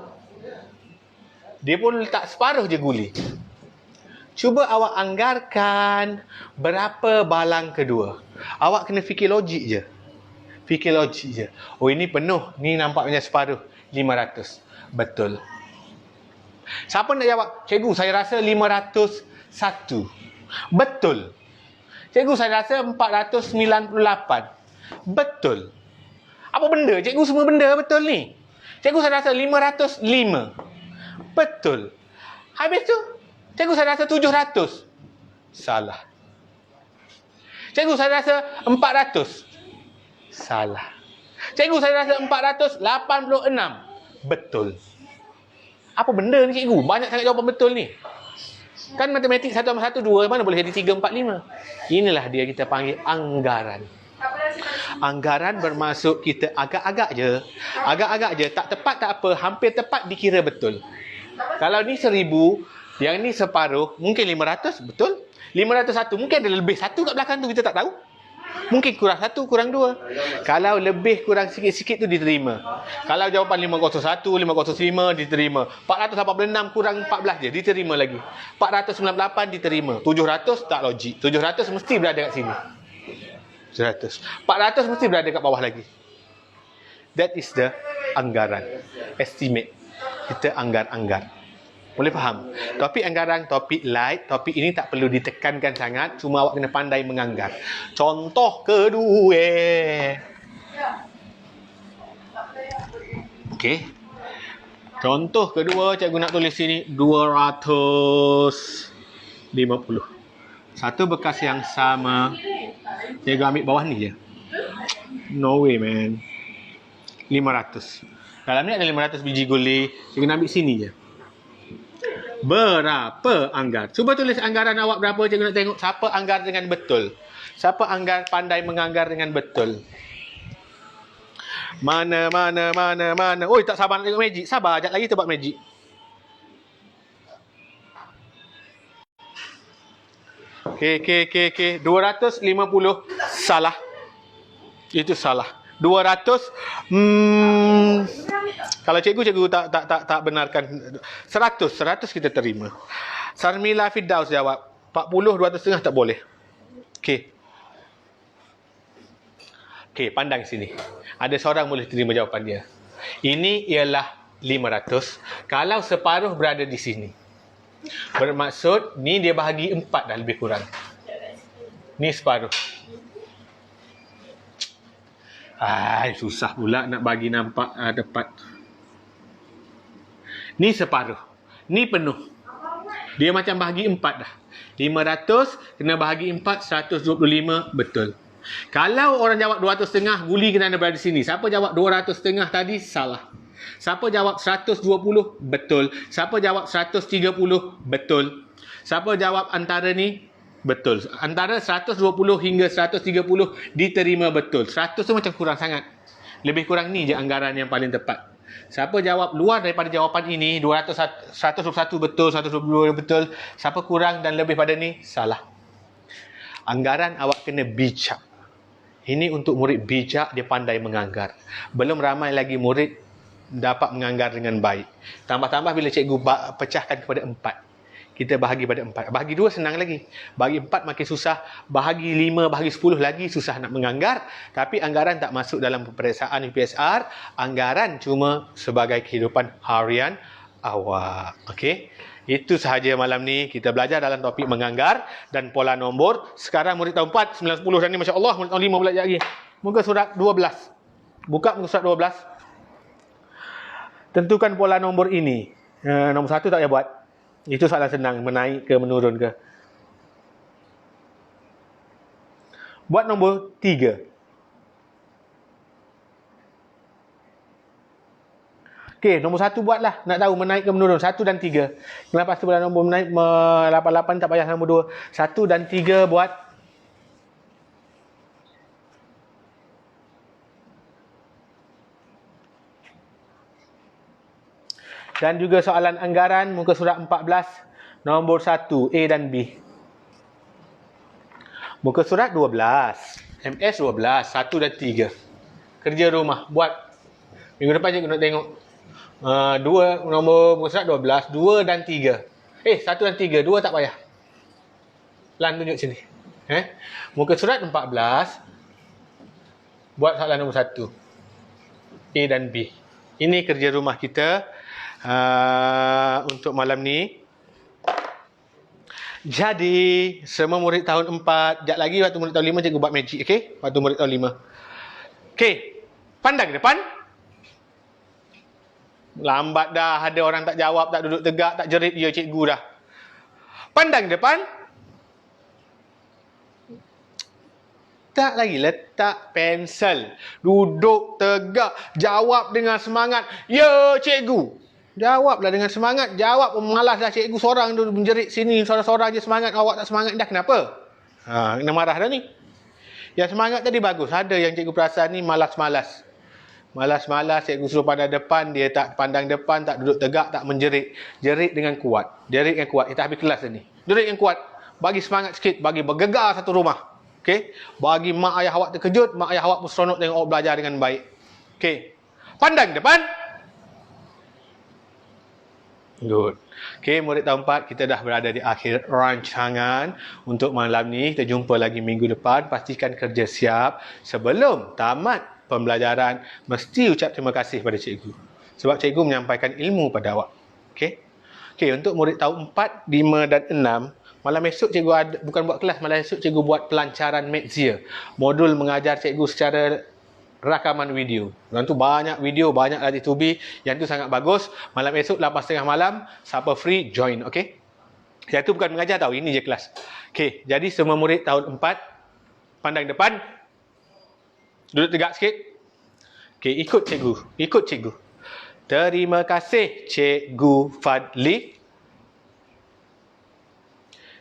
Dia pun letak separuh je guli. Cuba awak anggarkan berapa balang kedua. Awak kena fikir logik je. Fikir logik je. Oh ini penuh. Ni nampaknya separuh. 500. Betul. Siapa nak jawab? Cikgu saya rasa 501. Betul. Cikgu saya rasa 498. Betul. Apa benda? Cikgu semua benda betul ni. Cikgu saya rasa 505. Betul. Habis tu, cikgu saya rasa 700. Salah. Cikgu saya rasa 400. Salah. Cikgu saya rasa 486. Betul. Apa benda ni cikgu? Banyak sangat jawapan betul ni. Kan matematik 1 tambah 1, 2. Mana boleh jadi 3, 4, 5? Inilah dia kita panggil anggaran. Anggaran bermaksud kita agak-agak je. Agak-agak je. Tak tepat tak apa. Hampir tepat dikira betul. Kalau ni 1,000, yang ni separuh, mungkin 500, betul? 501, mungkin ada lebih 1 kat belakang tu, kita tak tahu. Mungkin kurang 1, kurang 2. Kalau lebih kurang sikit-sikit tu diterima. Kalau jawapan 501, 505 diterima. 486 kurang 14 je, diterima lagi. 498 diterima. 700 tak logik. 700 mesti berada kat sini. 700. 400 mesti berada kat bawah lagi. That is the anggaran. Estimate. Kita anggar-anggar. Boleh faham? Topik anggaran, topik light. Topik ini tak perlu ditekankan sangat. Cuma awak kena pandai menganggar. Contoh kedua. Okey. Contoh kedua, cikgu nak tulis sini 250. Satu bekas yang sama. Cikgu ambil bawah ni je. No way, man. 500. Dalam ni ada 500 biji guli. Cikgu nak ambil sini je. Berapa anggar? Cuba tulis anggaran awak berapa. Cikgu nak tengok siapa anggar dengan betul. Siapa anggar pandai menganggar dengan betul. Mana. Oi, tak sabar nak tengok magic. Sabar, sekejap lagi kita buat magic. Okey. 250 salah. Itu salah. 200 kalau cikgu tak benarkan. 100 kita terima. Sarmila Firdaus jawab 40 200 tak boleh. Okey, pandang sini. Ada seorang boleh terima jawapan dia. Ini ialah 500 kalau separuh berada di sini. Bermaksud ni dia bahagi 4 dah lebih kurang. Ni separuh. Susah pula nak bagi nampak tepat. Ni separuh. Ni penuh. Dia macam bahagi 4 dah. 500 kena bahagi 4, 125 betul. Kalau orang jawab 200.5, guli kena ada berada di sini. Siapa jawab 200.5 tadi salah. Siapa jawab 120 betul. Siapa jawab 130 betul. Siapa jawab antara ni betul. Antara 120 hingga 130 diterima betul. 100 tu macam kurang sangat. Lebih kurang ni je anggaran yang paling tepat. Siapa jawab luar daripada jawapan ini, 121 betul, 122 betul. Siapa kurang dan lebih pada ni, salah. Anggaran awak kena bijak. Ini untuk murid bijak, dia pandai menganggar. Belum ramai lagi murid dapat menganggar dengan baik. Tambah-tambah bila cikgu pecahkan kepada 4. Kita bahagi pada 4. Bahagi 2 senang lagi. Bahagi 4 makin susah. Bahagi 5, bahagi 10 lagi susah nak menganggar. Tapi anggaran tak masuk dalam peperiksaan UPSR. Anggaran cuma sebagai kehidupan harian awak. Okey? Itu sahaja malam ni. Kita belajar dalam topik menganggar dan pola nombor. Sekarang murid tahun 4, 9, 10 dan ni Masya Allah. Murid tahun 5 belajar lagi. Muka surat 12. Buka muka surat 12. Tentukan pola nombor ini. Nombor 1 tak payah buat. Itu soalan senang, menaik ke menurun ke. Buat nombor 3. Okey, nombor 1 buatlah. Nak tahu menaik ke menurun. 1 dan 3. Lepas tu buat nombor menaik 88 tak payah nombor 2. 1 dan 3 buat. Dan juga soalan anggaran muka surat 14 nombor 1 A dan B. Muka surat 12 MS 12 1 dan 3. Kerja rumah buat. Minggu depan cikgu nak tengok 2 nombor muka surat 12 2 dan 3. 1 dan 3 2 tak payah. Plan tunjuk sini. Muka surat 14 buat soalan nombor 1 A dan B. Ini kerja rumah kita untuk malam ni. Jadi semua murid tahun 4, sekejap lagi waktu murid tahun 5 cikgu buat magic, okey? Waktu murid tahun 5. Okey. Pandang depan. Lambat dah, ada orang tak jawab, tak duduk tegak, tak jerit dia cikgu dah. Pandang depan. Tak lagi letak pensel. Duduk tegak, jawab dengan semangat. Ya cikgu. Jawablah dengan semangat. Jawab malas dah cikgu seorang tu menjerit sini seorang-seorang je semangat. Awak tak semangat dah kenapa? Kena marah dah ni. Yang semangat tadi bagus. Ada yang cikgu perasan ni malas-malas. Malas-malas cikgu suruh pandang depan, dia tak pandang depan, tak duduk tegak, tak menjerit. Jerit dengan kuat. Jerit dengan kuat. Kita habis kelas dah ni. Jerit dengan kuat. Bagi semangat sikit, bagi bergegar satu rumah. Okey? Bagi mak ayah awak terkejut, mak ayah awak pun seronok tengok awak belajar dengan baik. Okey. Pandang depan. Good. Okey, murid tahun 4, kita dah berada di akhir rancangan untuk malam ni. Kita jumpa lagi minggu depan. Pastikan kerja siap. Sebelum tamat pembelajaran, mesti ucap terima kasih pada cikgu. Sebab cikgu menyampaikan ilmu pada awak. Okey? Okey, untuk murid tahun 4, 5 dan 6, malam esok cikgu ada, bukan buat kelas, malam esok cikgu buat pelancaran Mathsia. Modul mengajar cikgu secara rakaman video. Dan tu banyak video, banyak latih tubi. Yang tu sangat bagus. Malam esok 8.30 malam, siapa free join, okey? Yang tu bukan mengajar tau, ini je kelas. Okey, jadi semua murid tahun 4 pandang depan. Duduk tegak sikit. Okey, ikut cikgu. Terima kasih Cikgu Fadli.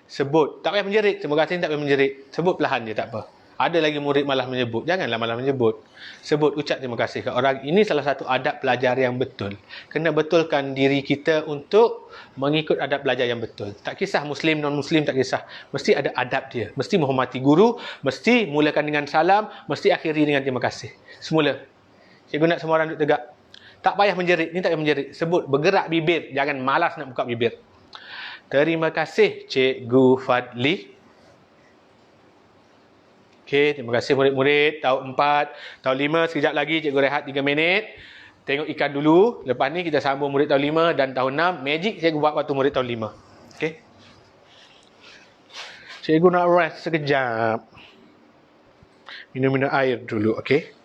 Sebut, tak payah menjerit. Terima kasih tak payah menjerit. Sebut perlahan je, tak apa. Ada lagi murid malah menyebut. Janganlah malah menyebut. Sebut, ucap terima kasih ke orang. Ini salah satu adab belajar yang betul. Kena betulkan diri kita untuk mengikut adab belajar yang betul. Tak kisah Muslim, non-Muslim, tak kisah. Mesti ada adab dia. Mesti menghormati guru. Mesti mulakan dengan salam. Mesti akhiri dengan terima kasih. Semula. Cikgu nak semua orang duduk tegak. Tak payah menjerit. Ni tak payah menjerit. Sebut, bergerak bibir. Jangan malas nak buka bibir. Terima kasih Cikgu Fadli. Okey, terima kasih murid-murid. Tahun 4, tahun 5, sekejap lagi cikgu rehat 3 minit. Tengok ikan dulu. Lepas ni kita sambung murid tahun 5 dan tahun 6. Magic cikgu buat waktu murid tahun 5. Okey. Cikgu nak rest sekejap. Minum-minum air dulu, okey.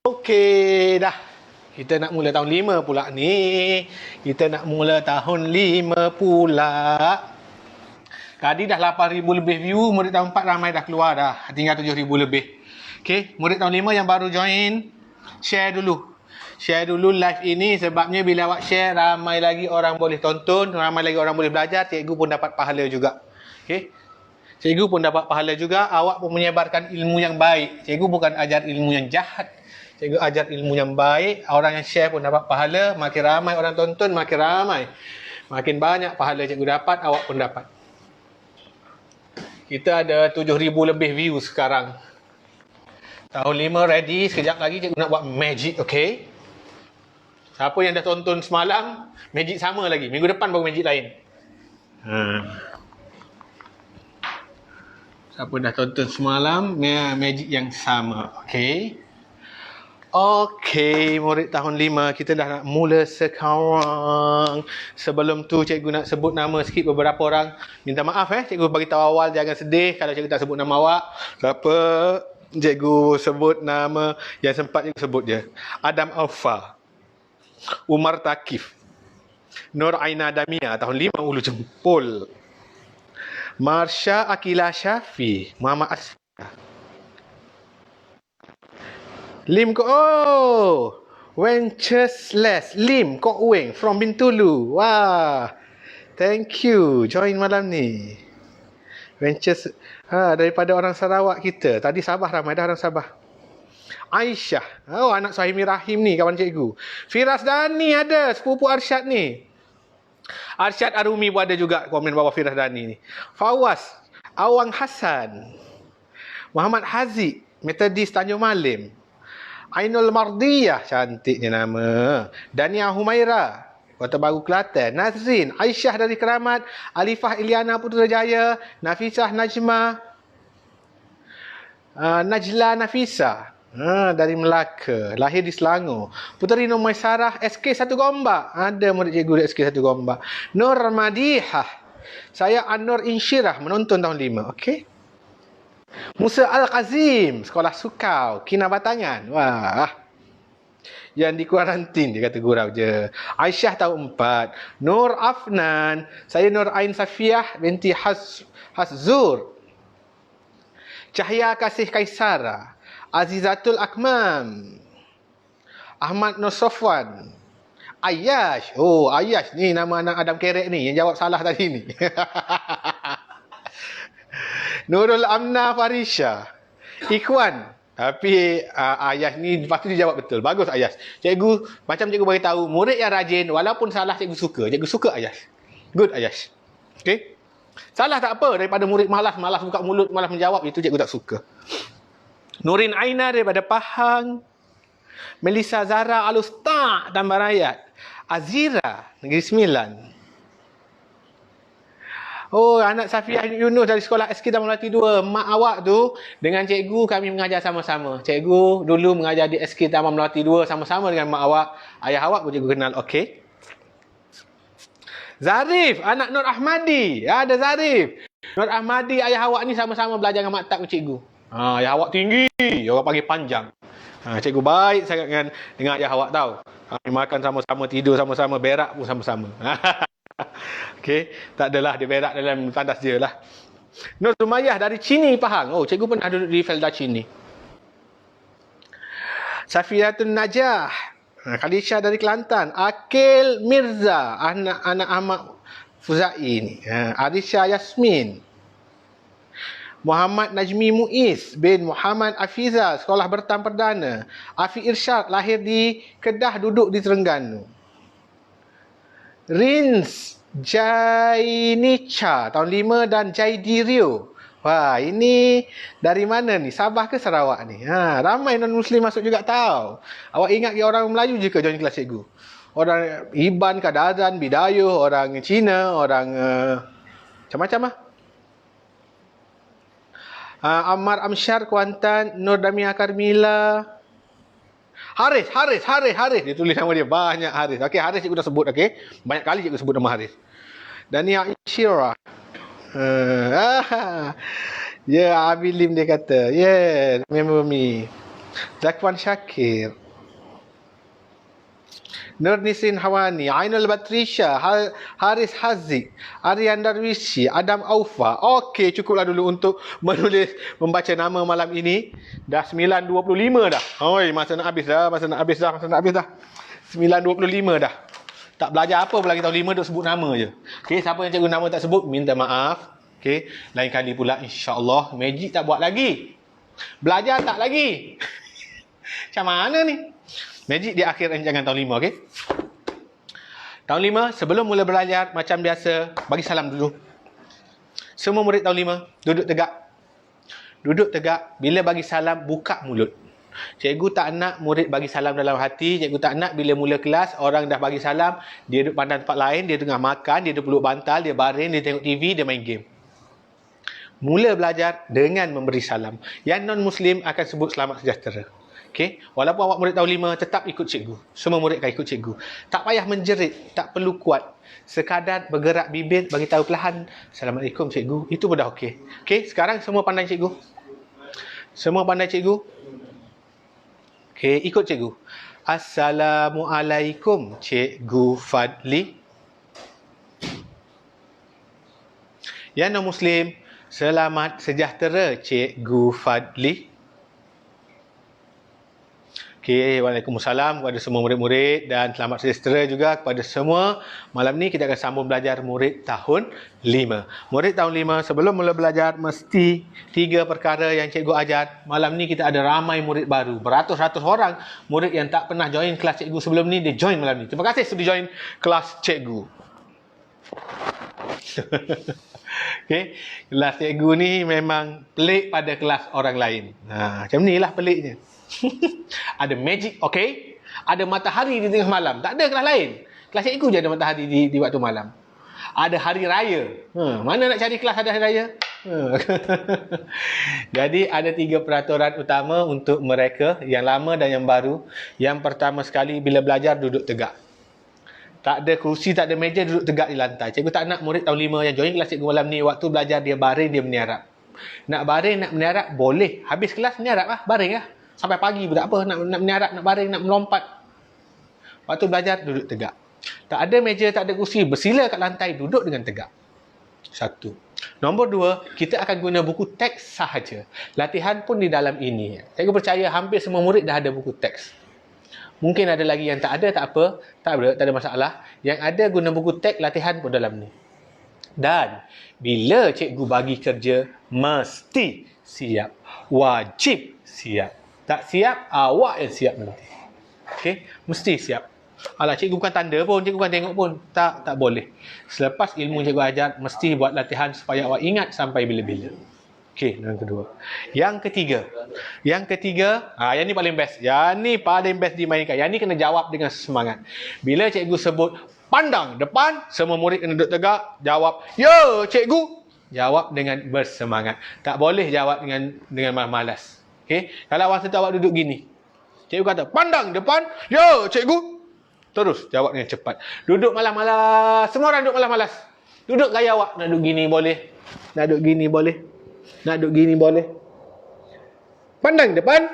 Okey, dah. Kita nak mula tahun 5 pula ni. Kita nak mula tahun 5 pula. Tadi dah 8,000 lebih view. Murid tahun 4 ramai dah keluar dah. Tinggal 7,000 lebih. Okey, murid tahun 5 yang baru join, share dulu. Share dulu live ini sebabnya bila awak share, ramai lagi orang boleh tonton, ramai lagi orang boleh belajar. Cikgu pun dapat pahala juga. Okey. Cikgu pun dapat pahala juga. Awak pun menyebarkan ilmu yang baik. Cikgu bukan ajar ilmu yang jahat. Cikgu ajar ilmu yang baik. Orang yang share pun dapat pahala. Makin ramai orang tonton, makin ramai. Makin banyak pahala cikgu dapat, awak pun dapat. Kita ada 7,000 lebih view sekarang. Tahun 5 ready. Sekejap lagi cikgu nak buat magic, okey? Siapa yang dah tonton semalam, magic sama lagi. Minggu depan baru magic lain. Siapa dah tonton semalam, magic yang sama, okey? Okey, murid tahun 5, kita dah nak mula sekarang. Sebelum tu cikgu nak sebut nama sikit beberapa orang. Minta maaf cikgu bagi tahu awal, jangan sedih kalau cikgu tak sebut nama awak. Apa? Cikgu sebut nama yang sempat cikgu sebut je. Adam Alfa, Umar Takif, Nur Aina Damia tahun 5 Ulu Jempol, Marsha Akila Syafi, Muhammad Asfi, Lim Wenceslas Lim Kok Weng from Bintulu. Wah, thank you join malam ni. Daripada orang Sarawak kita. Tadi Sabah ramai dah orang Sabah. Aisyah, anak Suhaimi Rahim ni, kawan cikgu. Firas Dani ada, sepupu Arsyad ni. Arsyad Arumi pun ada juga komen bawah Firas Dani ni. Fawaz, Awang Hassan, Muhammad Haziq, Metodis Tanjung Malim, Ainul Mardiyah, cantiknya nama. Dania Humaira, Kota Baru Kelantan. Nazrin, Aisyah dari Keramat, Alifah Iliana Putrajaya, Nafisah Najma, Najla Nafisa dari Melaka, lahir di Selangor. Puteri Nur Maisarah, SK 1 Gombak. Ada murid cikgu SK 1 Gombak. Nur Madihah, saya Anur Insyirah, menonton tahun 5. Okey. Musa Al-Qazim, Sekolah Sukau, Kinabatangan. Wah, yang di kuarantin, dia kata gurau je. Aisyah tahun 4. Nur Afnan, saya Nur Ain Safiah binti Hazur. Cahaya Kasih Kaisara, Azizatul Akmam. Ahmad Nur Sofwan. Ayash. Oh, Ayash ni nama anak Adam Kerek ni yang jawab salah tadi ni. Nurul Amna Farisha. Ikhwan. Tapi Ayash ni lepas tu dia jawab betul. Bagus Ayash. Cikgu, macam cikgu bagi tahu, murid yang rajin walaupun salah cikgu suka. Cikgu suka Ayash. Good Ayash. Okay? Salah tak apa daripada murid malas buka mulut, malas menjawab, itu cikgu tak suka. Nurin Aina daripada Pahang. Melissa Zara Al-Ustaz Tambah Rayat. Azira Negeri Sembilan. Oh, anak Safiah Yunus dari sekolah SK Taman Melati 2. Mak awak tu dengan cikgu kami mengajar sama-sama. Cikgu dulu mengajar di SK Taman Melati 2 sama-sama dengan mak awak. Ayah awak pun cikgu kenal. Okey. Zarif, anak Nur Ahmadi. Ada Zarif. Nur Ahmadi, ayah awak ni sama-sama belajar dengan maktab dengan cikgu. Ayah awak tinggi, orang panggil panjang. Cikgu baik sangat dengan ayah awak tahu. Kami makan sama-sama, tidur sama-sama, berak pun sama-sama. Okey, tak adalah dia berak dalam tandas dia lah. Nur Sumayyah dari Cini, Pahang. Oh, cikgu pernah duduk di Felda Cini. Safiatun Najah. Khalisha dari Kelantan. Akil Mirza, anak Ahmad Fuzai ni. Arisha Yasmin. Muhammad Najmi Muiz bin Muhammad Afiza, sekolah Bertam Perdana. Afi Irsyad, lahir di Kedah, duduk di Terengganu. Rins Jainica, tahun 5, dan Jaidi Rio. Wah, ini dari mana ni? Sabah ke Sarawak ni? Ramai non-Muslim masuk juga tahu. Awak ingat ke orang Melayu je ke join kelas cikgu? Orang Iban, Kadazan, Bidayuh, orang Cina, orang macam-macam lah. Ammar Amsyar, Kuantan. Nur Damia Karmila. Haris. Dia tulis nama dia. Banyak Haris. Okey, Haris cikgu dah sebut. Okey, banyak kali cikgu sebut nama Haris. Dania Ishira. Ya, Abi Lim dia kata. Yeah, remember me. Zakwan Syakir. Nur Nisrin Hawani, Ainul Batrisha, Haris Haziq, Aryan Darwishi, Adam Aufa. Okey, cukuplah dulu untuk membaca nama malam ini. Dah 9.25 dah. Oi, masa nak habis dah. 9.25 dah. Tak belajar apa pun lagi, tahun 5 duk sebut nama je. Okey, siapa yang cikgu nama tak sebut, minta maaf. Okey, lain kali pula insya-Allah. Magic tak buat lagi. Belajar tak lagi. Macam mana ni? Magic di akhir rancangan tahun 5, okey? Tahun 5, sebelum mula belajar, macam biasa, bagi salam dulu. Semua murid tahun 5, duduk tegak. Duduk tegak, bila bagi salam, buka mulut. Cikgu tak nak murid bagi salam dalam hati. Cikgu tak nak bila mula kelas, orang dah bagi salam, dia duduk pandang tempat lain, dia tengah makan, dia duduk peluk bantal, dia baring, dia tengok TV, dia main game. Mula belajar dengan memberi salam. Yang non-Muslim akan sebut selamat sejahtera. Okay? Walaupun awak murid tahun 5, tetap ikut cikgu. Semua murid akan ikut cikgu. Tak payah menjerit, tak perlu kuat. Sekadar bergerak bibir, bagi tahu perlahan, Assalamualaikum cikgu. Itu pun dah okey. Okey, sekarang semua pandai cikgu. Semua pandai cikgu. Okey, ikut cikgu. Assalamualaikum Cikgu Fadli. Yang non-Muslim, selamat sejahtera Cikgu Fadli. Okey, Waalaikumsalam kepada semua murid-murid dan selamat sejahtera juga kepada semua. Malam ni kita akan sambung belajar murid tahun 5. Murid tahun 5, sebelum mula belajar, mesti 3 perkara yang cikgu ajar. Malam ni kita ada ramai murid baru. Beratus-ratus orang murid yang tak pernah join kelas cikgu sebelum ni, dia join malam ni. Terima kasih sudah join kelas cikgu. Okey, kelas cikgu ni memang pelik pada kelas orang lain. Macam ni lah peliknya. Ada magic, okey. Ada matahari di tengah malam. Tak ada kelas lain. Kelas cikgu je ada matahari di waktu malam. Ada hari raya. Mana nak cari kelas ada hari raya? Jadi ada 3 peraturan utama untuk mereka yang lama dan yang baru. Yang pertama sekali, bila belajar duduk tegak. Tak ada kerusi, tak ada meja, duduk tegak di lantai. Cikgu tak nak murid tahun 5 yang join kelas cikgu malam ni, waktu belajar dia baring, dia meniarap. Nak baring, nak meniarap, boleh. Habis kelas meniarap lah, baring lah. Sampai pagi pun tak apa, nak meniarap, nak baring, nak melompat. Waktu belajar, duduk tegak. Tak ada meja, tak ada kursi, bersila kat lantai, duduk dengan tegak. 1. Nombor 2, kita akan guna buku teks sahaja. Latihan pun di dalam ini. Cikgu percaya hampir semua murid dah ada buku teks. Mungkin ada lagi yang tak ada, tak apa. Tak ada masalah. Yang ada guna buku teks, latihan pun dalam ni. Dan bila cikgu bagi kerja, mesti siap. Wajib siap. Tak siap, awak yang siap nanti. Okey, mesti siap. Alah, cikgu bukan tanda pun, cikgu bukan tengok pun. Tak boleh. Selepas ilmu cikgu ajar, mesti buat latihan supaya awak ingat sampai bila-bila. Okey, yang kedua. Yang ketiga, yang ni paling best. Yang ni paling best dimainkan. Yang ni kena jawab dengan semangat. Bila cikgu sebut, pandang depan, semua murid kena duduk tegak, jawab, ya cikgu. Jawab dengan bersemangat. Tak boleh jawab dengan malas. Okey, kalau masa tu awak duduk gini. Cikgu kata, pandang depan, ya cikgu. Terus jawab dengan cepat. Duduk malas-malas. Semua orang duduk malas-malas. Duduk gaya awak. Nak duduk gini boleh. Nak duduk gini boleh. Nak duduk gini boleh. Pandang depan.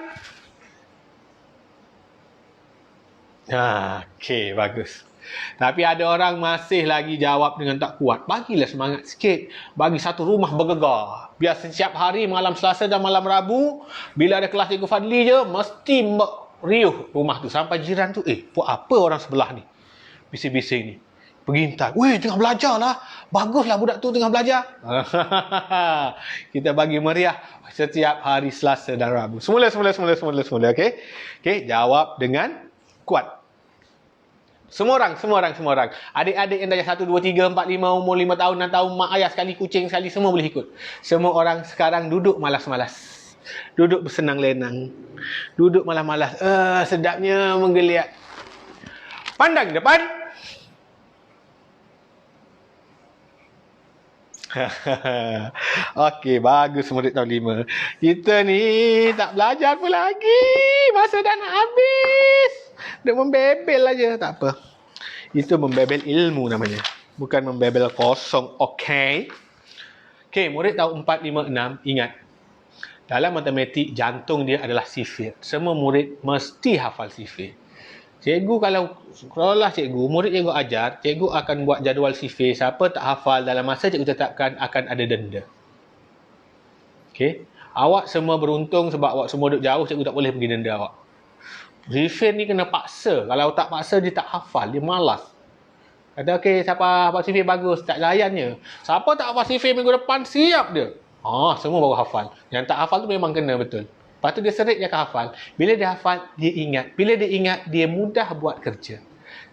Okey, bagus. Tapi ada orang masih lagi jawab dengan tak kuat. Bagilah semangat sikit. Bagi satu rumah bergegar. Biar setiap hari malam Selasa dan malam Rabu, bila ada kelas Cikgu Fadli je, mesti riuh rumah tu. Sampai jiran tu, buat apa orang sebelah ni? Bising-bising ni. Pergi hentak. Weh, tengah belajar lah. Baguslah budak tu tengah belajar. Kita bagi meriah setiap hari Selasa dan Rabu. Semula. Okey? Okey, jawab dengan kuat. Semua orang. Adik-adik yang dah 1, 2, 3, 4, 5, umur 5 tahun, 6 tahun, mak ayah sekali, kucing sekali, semua boleh ikut. Semua orang sekarang duduk malas-malas. Duduk bersenang lenang. Duduk malas-malas. Sedapnya menggeliat. Pandang depan. Okey, bagus murid tahun 5. Kita ni tak belajar pun lagi. Masa dah nak habis. Dia membebel aja, tak apa. Itu membebel ilmu namanya. Bukan membebel kosong, okey? Okey, murid tahun 4, 5, 6, ingat. Dalam matematik, jantung dia adalah sifir. Semua murid mesti hafal sifir. Cikgu kalau lah cikgu, murid cikgu ajar, cikgu akan buat jadual sifir. Siapa tak hafal dalam masa cikgu tetapkan, akan ada denda. Okey? Awak semua beruntung sebab awak semua duduk jauh, cikgu tak boleh pergi denda awak. Sifir ni kena paksa. Kalau tak paksa, dia tak hafal. Dia malas. Kata, okey, siapa hafal sifir bagus, tak layannya. Siapa tak hafal sifir minggu depan, siap dia. Semua baru hafal. Yang tak hafal tu memang kena betul. Lepas tu dia serit, dia akan hafal. Bila dia hafal, dia ingat. Bila dia ingat, dia mudah buat kerja.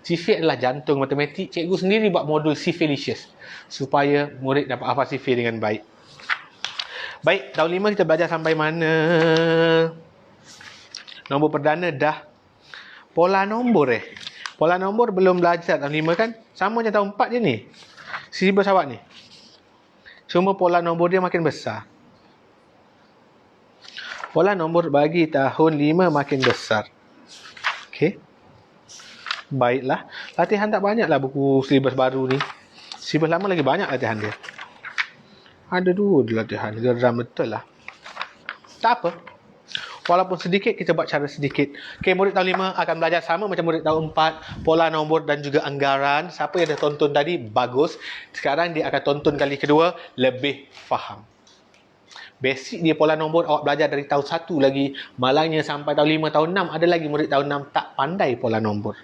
Sifir adalah jantung matematik. Cikgu sendiri buat modul Sifirlicious supaya murid dapat hafal sifir dengan baik. Baik, tahun 5 kita belajar sampai mana? Nombor perdana dah. Pola nombor Pola nombor belum belajar tahun 5 kan? Sama macam tahun 4 je ni. Silibus awak ni. Cuma pola nombor dia makin besar. Pola nombor bagi tahun 5 makin besar. Okey. Baiklah. Latihan tak banyaklah buku silibus baru ni. Silibus lama lagi banyak latihan dia. Ada 2 latihan. Geram betul lah. Tak apa. Walaupun sedikit, kita buat cara sedikit. Okey, murid tahun 5 akan belajar sama macam murid tahun 4. Pola nombor dan juga anggaran. Siapa yang dah tonton tadi, bagus. Sekarang dia akan tonton kali kedua, lebih faham. Basic dia pola nombor, awak belajar dari tahun 1 lagi. Malangnya sampai tahun 5, tahun 6. Ada lagi murid tahun 6 tak pandai pola nombor.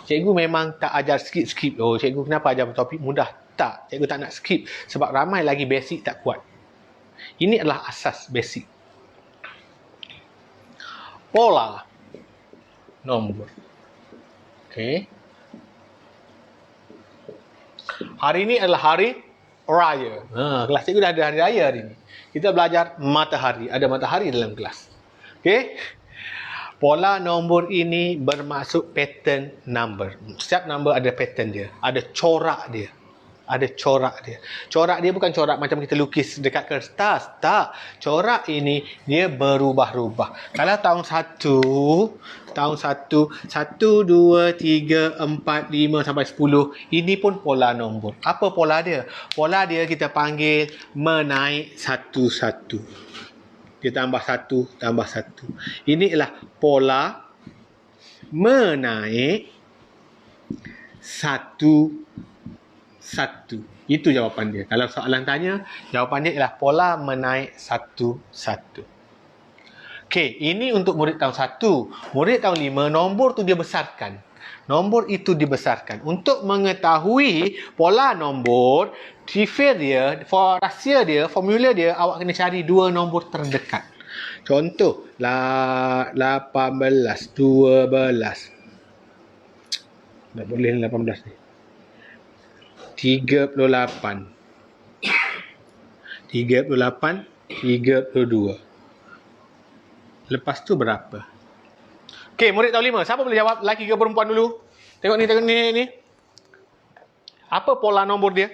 Cikgu memang tak ajar skip-skip. Cikgu kenapa ajar topik mudah? Tak. Cikgu tak nak skip. Sebab ramai lagi basic tak kuat. Ini adalah asas basic. Pola nombor. Okey. Hari ini adalah hari raya. Kelas cikgu dah ada hari raya hari ini. Kita belajar matahari. Ada matahari dalam kelas. Okey. Pola nombor ini bermaksud pattern number. Setiap number ada pattern dia. Ada corak dia. Corak dia bukan corak macam kita lukis dekat kertas. Tak. Corak ini dia berubah-ubah. Kalau tahun 1, 1, 2, 3, 4, 5 sampai 10. Ini pun pola nombor. Apa pola dia? Pola dia kita panggil menaik satu-satu. Dia tambah 1, tambah 1. Ini adalah pola menaik 1, satu. Itu jawapan dia. Kalau soalan tanya, jawapan dia ialah pola menaik satu-satu. Okey, ini untuk murid tahun 1. Murid tahun 5, nombor tu dia besarkan. Nombor itu dibesarkan. Untuk mengetahui pola nombor, rahsia dia, formula dia, awak kena cari dua nombor terdekat. Contoh, 18, 12. Tak boleh 18 ni. 38, 32. Lepas tu berapa? Okey, murid tahun 5. Siapa boleh jawab? Lelaki ke perempuan dulu? Tengok ni. Apa pola nombor dia?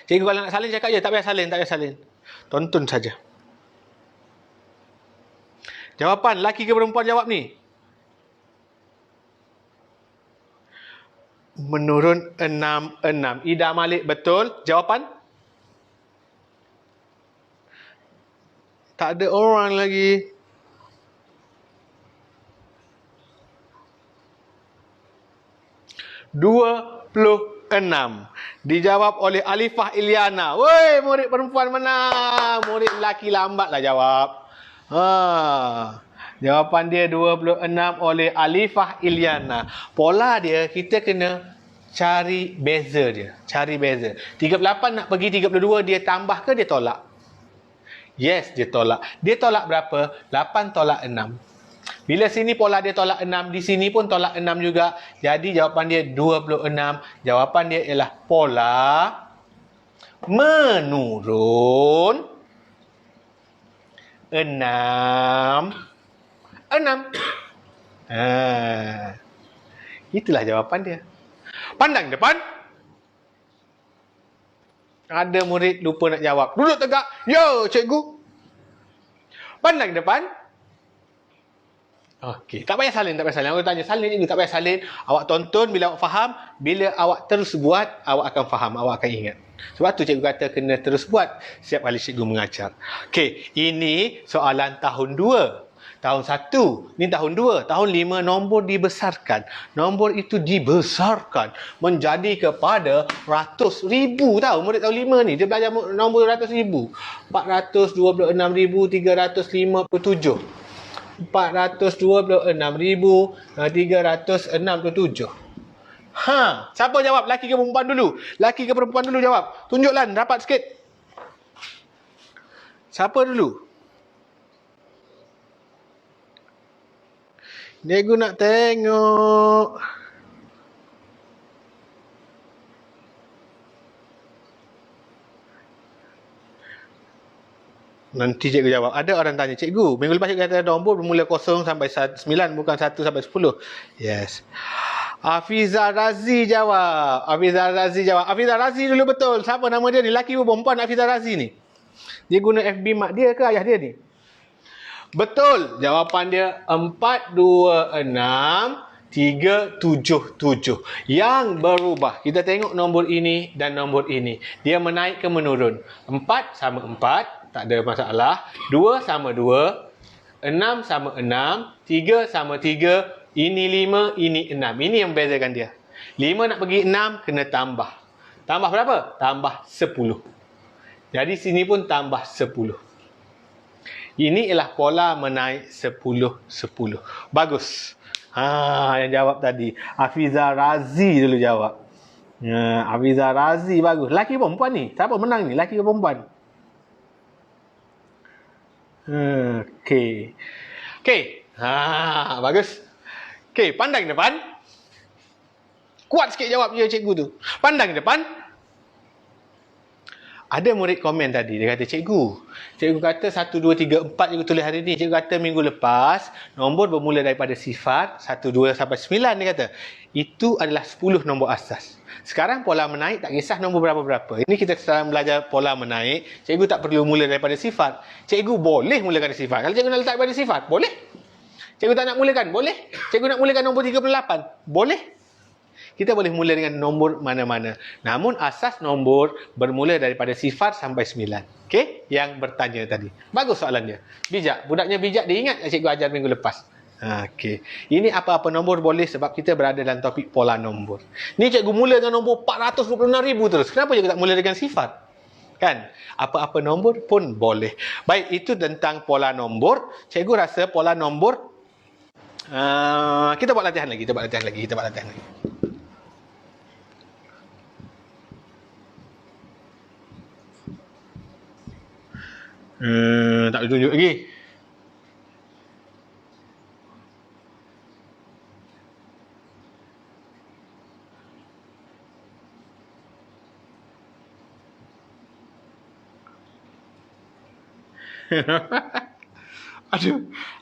Cikgu kalau nak salin cakap je, tak payah salin. Tonton saja. Jawapan, lelaki ke perempuan jawab ni? Menurun 6. Ida Malik betul. Jawapan? Tak ada orang lagi. Dijawab oleh Alifah Iliana. Woi, murid perempuan menang. Murid lelaki lambatlah jawab. Jawapan dia 26 oleh Alifah Iliana. Pola dia, kita kena cari beza dia. 38 nak pergi 32, dia tambah ke dia tolak? Yes, dia tolak. Dia tolak berapa? 8 tolak 6. Bila sini pola dia tolak 6, di sini pun tolak 6 juga. Jadi jawapan dia 26. Jawapan dia ialah pola menurun 6. Itulah jawapan dia. Pandang depan. Ada murid lupa nak jawab. Duduk tegak. Yo, cikgu. Pandang depan. Okey, tak payah salin. Aku tanya salin cikgu, tak payah salin. Awak tonton, bila awak faham, bila awak terus buat, awak akan faham, awak akan ingat. Sebab tu cikgu kata kena terus buat setiap kali cikgu mengajar. Okey, ini soalan tahun 2. Tahun 1, ni tahun 2. Tahun 5, nombor dibesarkan. Nombor itu dibesarkan menjadi kepada ratus ribu. Tahu murid tahun 5 ni, dia belajar nombor ratus ribu. 426,357. 426,367. Siapa jawab? Laki ke perempuan dulu? Laki ke perempuan dulu jawab? Tunjuklah, rapat sikit. Siapa dulu? Cikgu nak tengok. Nanti cikgu jawab. Ada orang tanya, cikgu, minggu lepas cikgu kata nombor bermula 0 sampai 9, bukan 1 sampai 10. Yes. Afiza Razi jawab. Afiza Razi dulu betul. Siapa nama dia ni? Lelaki ke perempuan Afiza Razi ni? Dia guna FB mak dia ke ayah dia ni? Betul. Jawapan dia 426,377. Yang berubah. Kita tengok nombor ini dan nombor ini. Dia menaik ke menurun. 4 sama 4. Tak ada masalah. 2 sama 2. 6 sama 6. 3 sama 3. Ini 5, ini 6. Ini yang membezakan dia. 5 nak pergi 6, kena tambah. Tambah berapa? Tambah 10. Jadi sini pun tambah 10. Ini ialah pola menaik 10-10. Bagus. Yang jawab tadi. Afiza Razi dulu jawab. Afiza Razi bagus. Laki ke perempuan ni? Siapa menang ni? Laki ke perempuan? Okey. Bagus. Okey, pandang depan. Kuat sikit jawab je cikgu tu. Pandang depan. Ada murid komen tadi, dia kata, cikgu kata 1, 2, 3, 4 cikgu tulis hari ni. Cikgu kata minggu lepas, nombor bermula daripada sifar 1, 2 sampai 9, dia kata. Itu adalah 10 nombor asas. Sekarang pola menaik, tak kisah nombor berapa-berapa. Ini kita sedang belajar pola menaik. Cikgu tak perlu mula daripada sifar. Cikgu boleh mulakan dari sifar. Kalau cikgu nak letak daripada sifar, boleh. Cikgu tak nak mulakan, boleh. Cikgu nak mulakan nombor 38, boleh. Kita boleh mula dengan nombor mana-mana. Namun asas nombor bermula daripada sifar sampai 9. Okey? Yang bertanya tadi. Bagus soalan dia. Bijak. Budaknya bijak, dia ingat cikgu ajar minggu lepas. Okey. Ini apa-apa nombor boleh sebab kita berada dalam topik pola nombor. Ni cikgu mula dengan nombor 426,000 terus. Kenapa cikgu tak mula dengan sifat? Kan? Apa-apa nombor pun boleh. Baik, itu tentang pola nombor. Cikgu rasa pola nombor kita buat latihan lagi. Tak boleh tunjuk lagi.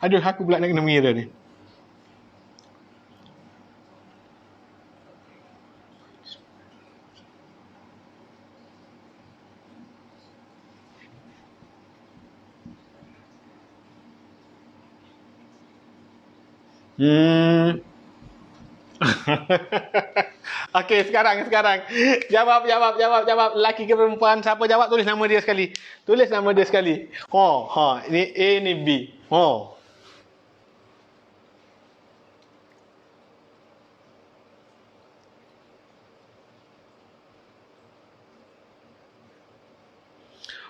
aduh, aku pula nak kena mengira ni. Okey, sekarang. Jawab. Lelaki ke perempuan? Siapa jawab, tulis nama dia sekali. Ini A, ni B.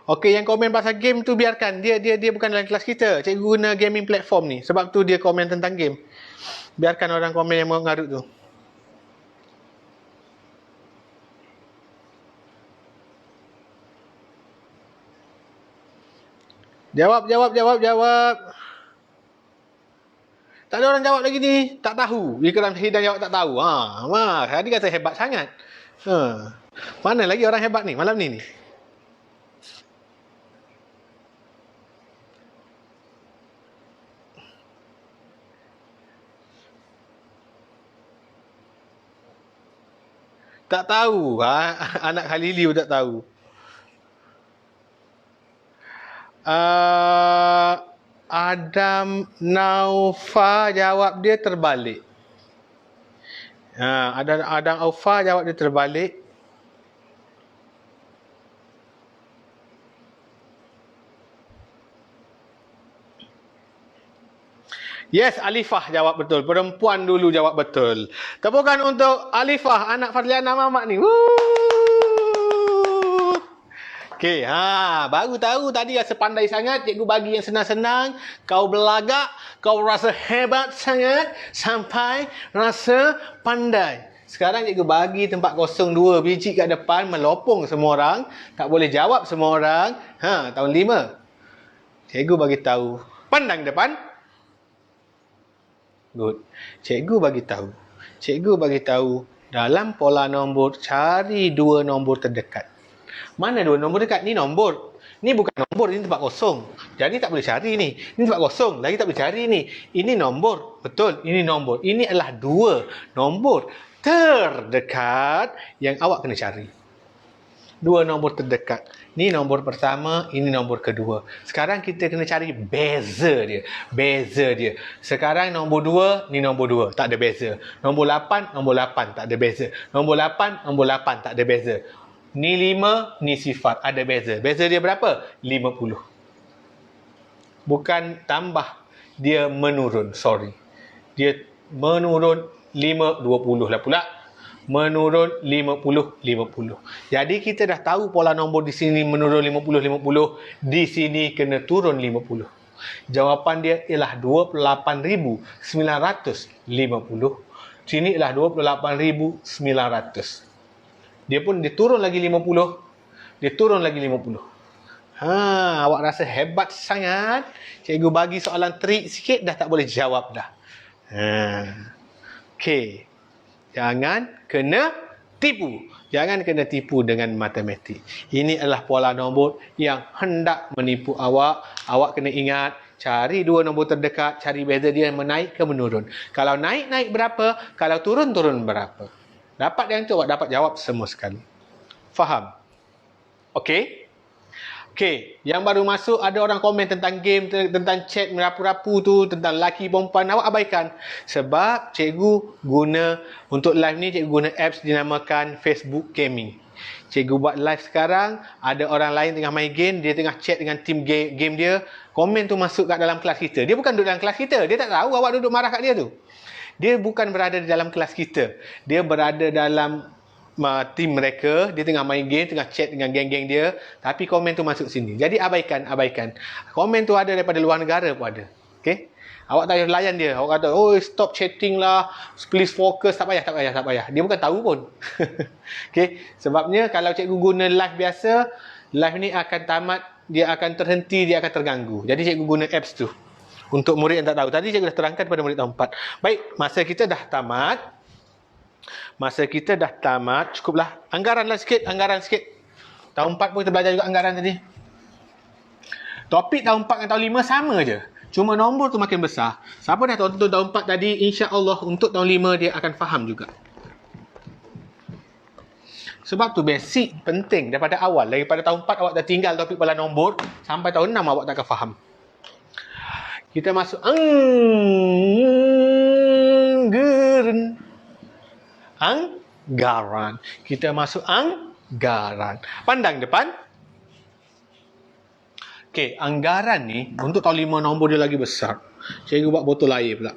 Okey, yang komen pasal game tu biarkan. Dia bukan dalam kelas kita. Cikgu guna gaming platform ni. Sebab tu dia komen tentang game. Biarkan orang komen yang mengarut tu. Jawab. Tak ada orang jawab lagi ni. Tak tahu. Ikram Syahidang jawab tak tahu. Tadi kata hebat sangat. Mana lagi orang hebat ni malam ni? Tak tahu. Anak Khalili pun tak tahu. Adam Naufa jawab dia terbalik. Adam Naufa jawab dia terbalik. Yes, Alifah jawab betul. Perempuan dulu jawab betul. Tepukan untuk Alifah, anak Fadliana Mamat ni. Okey, baru tahu tadi rasa pandai sangat. Cikgu bagi yang senang-senang. Kau belagak, kau rasa hebat sangat sampai rasa pandai. Sekarang cikgu bagi tempat kosong 2 biji kat depan, melopong semua orang. Tak boleh jawab semua orang. Tahun 5. Cikgu bagi tahu. Pandang depan. Good. Cikgu bagi tahu dalam pola nombor cari 2 nombor terdekat. Mana 2 nombor dekat? Ni nombor. Ni bukan nombor, ini tempat kosong. Jadi tak boleh cari ni. Ini tempat kosong, lagi tak boleh cari ni. Ini nombor. Betul, ini nombor. Ini adalah 2 nombor terdekat yang awak kena cari. 2 nombor terdekat. Ni nombor pertama, ini nombor kedua. Sekarang kita kena cari beza dia. Sekarang nombor 2, ni nombor 2. Tak ada beza. Nombor 8, tak ada beza. Nombor 8, tak ada beza. Ni 5, ni sifat. Ada beza. Beza dia berapa? 50. Bukan tambah. Dia menurun. Sorry. Dia menurun 20 lah pula. Menurun 50. Jadi kita dah tahu pola nombor di sini menurun 50. Di sini kena turun 50. Jawapan dia ialah 28,950. Sini ialah 28,900. Dia turun lagi 50. Awak rasa hebat sangat. Cikgu bagi soalan trik sikit dah tak boleh jawab dah. Okey. Jangan kena tipu dengan matematik. Ini adalah pola nombor yang hendak menipu awak. Awak kena ingat, cari 2 nombor terdekat, cari beza dia menaik ke menurun. Kalau naik berapa, kalau turun berapa. Dapat yang tu awak dapat jawab semua sekali. Faham? Okey. Okey, yang baru masuk ada orang komen tentang game, tentang chat merapu-rapu tu, tentang lelaki perempuan. Awak abaikan. Sebab cikgu guna, untuk live ni cikgu guna apps dinamakan Facebook Gaming. Cikgu buat live sekarang, ada orang lain tengah main game, dia tengah chat dengan tim game dia, komen tu masuk kat dalam kelas kita. Dia bukan duduk dalam kelas kita, dia tak tahu awak duduk marah kat dia tu. Dia bukan berada di dalam kelas kita. Dia berada dalam tim mereka, dia tengah main game, tengah chat dengan geng-geng dia, tapi komen tu masuk sini. Jadi abaikan. Komen tu ada daripada luar negara pun ada. Okey? Awak tak payah layan dia. Awak kata, "Oh, stop chatting lah. Please focus." Tak payah. Dia bukan tahu pun. Okey? Sebabnya kalau cikgu guna live biasa, live ni akan tamat, dia akan terhenti, dia akan terganggu. Jadi cikgu guna apps tu. Untuk murid yang tak tahu. Tadi cikgu dah terangkan kepada murid tahun 4. Baik, masa kita dah tamat. Cukuplah. Anggaran sikit. Tahun 4 pun kita belajar juga anggaran tadi. Topik tahun 4 dengan tahun 5 sama je. Cuma nombor tu makin besar. Siapa dah tonton tahun 4 tadi, insya-Allah untuk tahun 5 dia akan faham juga. Sebab tu basic penting daripada awal. Daripada tahun 4 awak dah tinggal topik bala nombor, sampai tahun 6 awak tak akan faham. Kita masuk anggaran. Kita masuk anggaran. Pandang depan. Okey, anggaran ni untuk tahun 5 nombor dia lagi besar. Cikgu buat botol air pula.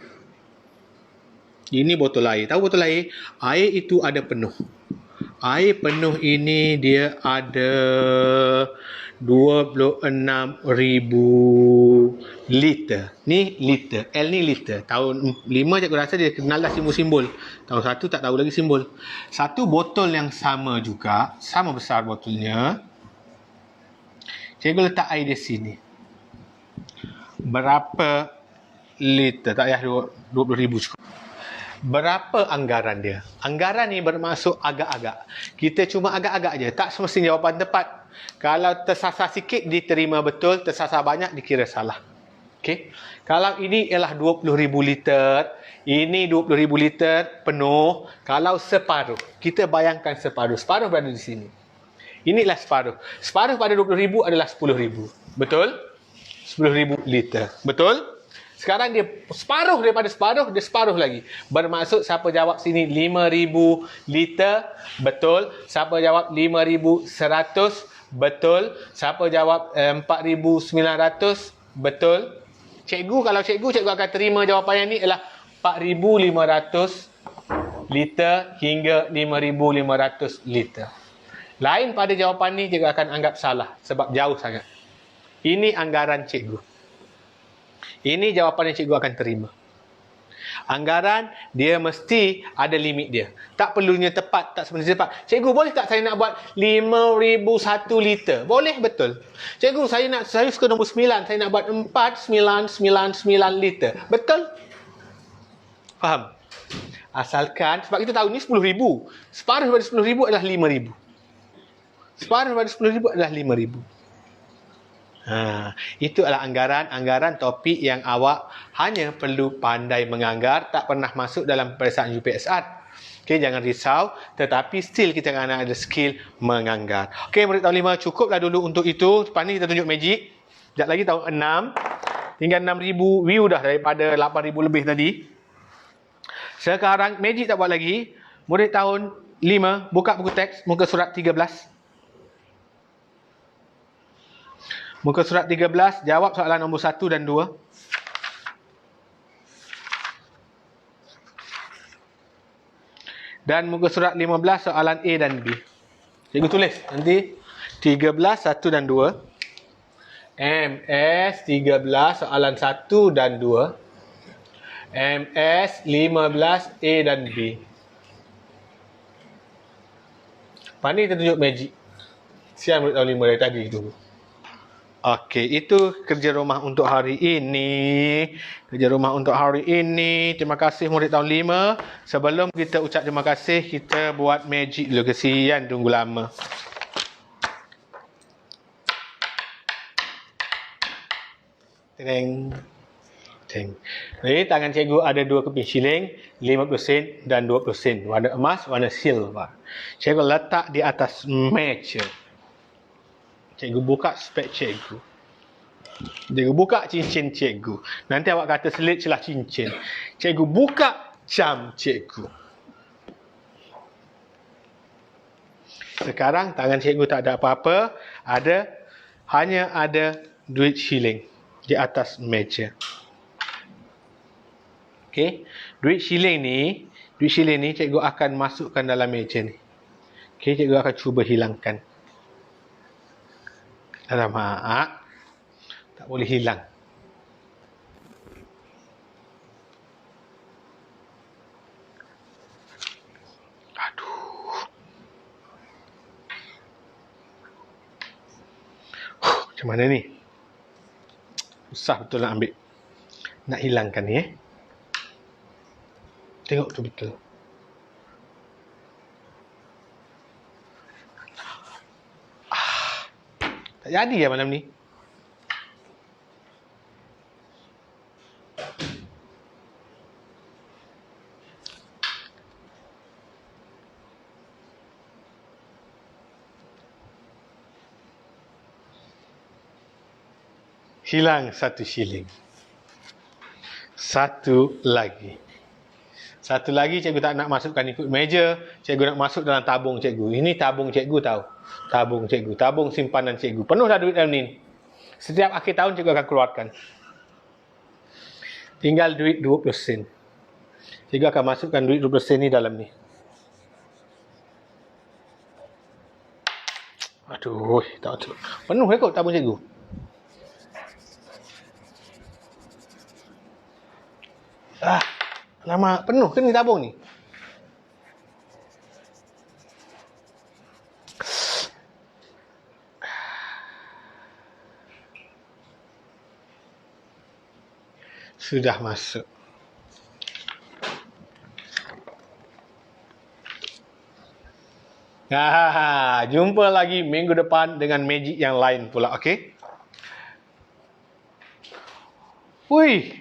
Ini botol air. Tahu botol air? Air itu ada penuh. Air penuh ini dia ada 26,000 liter. Ni liter. L ni liter. Tahun 5 cikgu rasa dia kenal dah simbol-simbol. Tahun 1 tak tahu lagi simbol. Satu botol yang sama juga. Sama besar botolnya. Cikgu letak air di sini. Berapa liter? Tak payah 20,000 cukup. Berapa anggaran dia? Anggaran ni bermaksud agak-agak. Kita cuma agak-agak je. Tak semestinya jawapan tepat. Kalau tersasar sikit, diterima betul. Tersasar banyak, dikira salah. Okey. Kalau ini ialah 20,000 liter. Ini 20,000 liter penuh. Kalau separuh. Kita bayangkan separuh. Separuh berada di sini. Inilah separuh. Separuh pada 20,000 adalah 10,000. Betul? 10,000 liter. Betul? Sekarang dia separuh daripada separuh, dia separuh lagi. Bermaksud siapa jawab sini 5,000 liter? Betul. Siapa jawab 5,100? Betul. Siapa jawab 4,900? Betul. Cikgu akan terima jawapan yang ni ialah 4,500 liter hingga 5,500 liter. Lain pada jawapan ni, cikgu akan anggap salah sebab jauh sangat. Ini anggaran cikgu. Ini jawapan yang cikgu akan terima. Anggaran, dia mesti ada limit dia. Tak perlunya tepat, tak sebenarnya tepat. Cikgu, boleh tak saya nak buat 5,001 liter? Boleh, betul. Cikgu, saya suka nombor 9. Saya nak buat 4,999 liter. Betul? Faham? Asalkan, sebab kita tahu ni 10,000. Separuh daripada 10,000 adalah 5,000. Separuh daripada 10,000 adalah 5,000. Itu adalah anggaran topik yang awak hanya perlu pandai menganggar, tak pernah masuk dalam peperiksaan UPSR. Okey, jangan risau, tetapi still kita kena ada skill menganggar. Okey, murid tahun 5 cukuplah dulu untuk itu. Lepas ni kita tunjuk magic. Sekejap lagi tahun 6. Tinggal 6,000 view dah daripada 8,000 lebih tadi. Sekarang magic tak buat lagi. Murid tahun 5 buka buku teks muka surat 13. Muka surat 13, jawab soalan nombor 1 dan 2. Dan muka surat 15, soalan A dan B. Cikgu tulis nanti 13, 1 dan 2. MS 13, soalan 1 dan 2. MS 15, A dan B. Lepas ni kita tunjuk magic. Siap murid tahun 5 dari tadi tu. Okey, itu kerja rumah untuk hari ini. Terima kasih murid tahun 5. Sebelum kita ucap terima kasih, kita buat magic dulu. Kesian tunggu lama. Teng. Jadi tangan cikgu ada 2 keping shilling, 50 sen dan 20 sen. Warna emas, warna silver. Cikgu letak di atas meja. Cikgu buka spek cikgu. Cikgu buka cincin cikgu. Nanti awak kata selit celah cincin. Cikgu buka jam cikgu. Sekarang tangan cikgu tak ada apa-apa. Hanya ada duit shilling di atas meja. Okey, duit shilling ni cikgu akan masukkan dalam meja ni. Okey, cikgu akan cuba hilangkan. Alamak, tak boleh hilang. Aduh. Macam mana ni? Susah betul nak ambil. Nak hilangkan ni Tengok tu betul. Tak jadi ya malam ni. Hilang 1 shilling. Satu lagi cikgu tak nak masukkan ikut meja. Cikgu nak masuk dalam tabung cikgu. Ini tabung cikgu tahu. Tabung cikgu. Tabung simpanan cikgu. Penuh dah duit dalam ni. Setiap akhir tahun cikgu akan keluarkan. Tinggal duit 20 sen. Cikgu akan masukkan duit 20 sen ni dalam ni. Aduh, tak betul. Penuh kot tabung cikgu. Lama penuh ke ni tabung ni? Sudah masuk. Jumpa lagi minggu depan dengan magic yang lain pula, okey? Wih,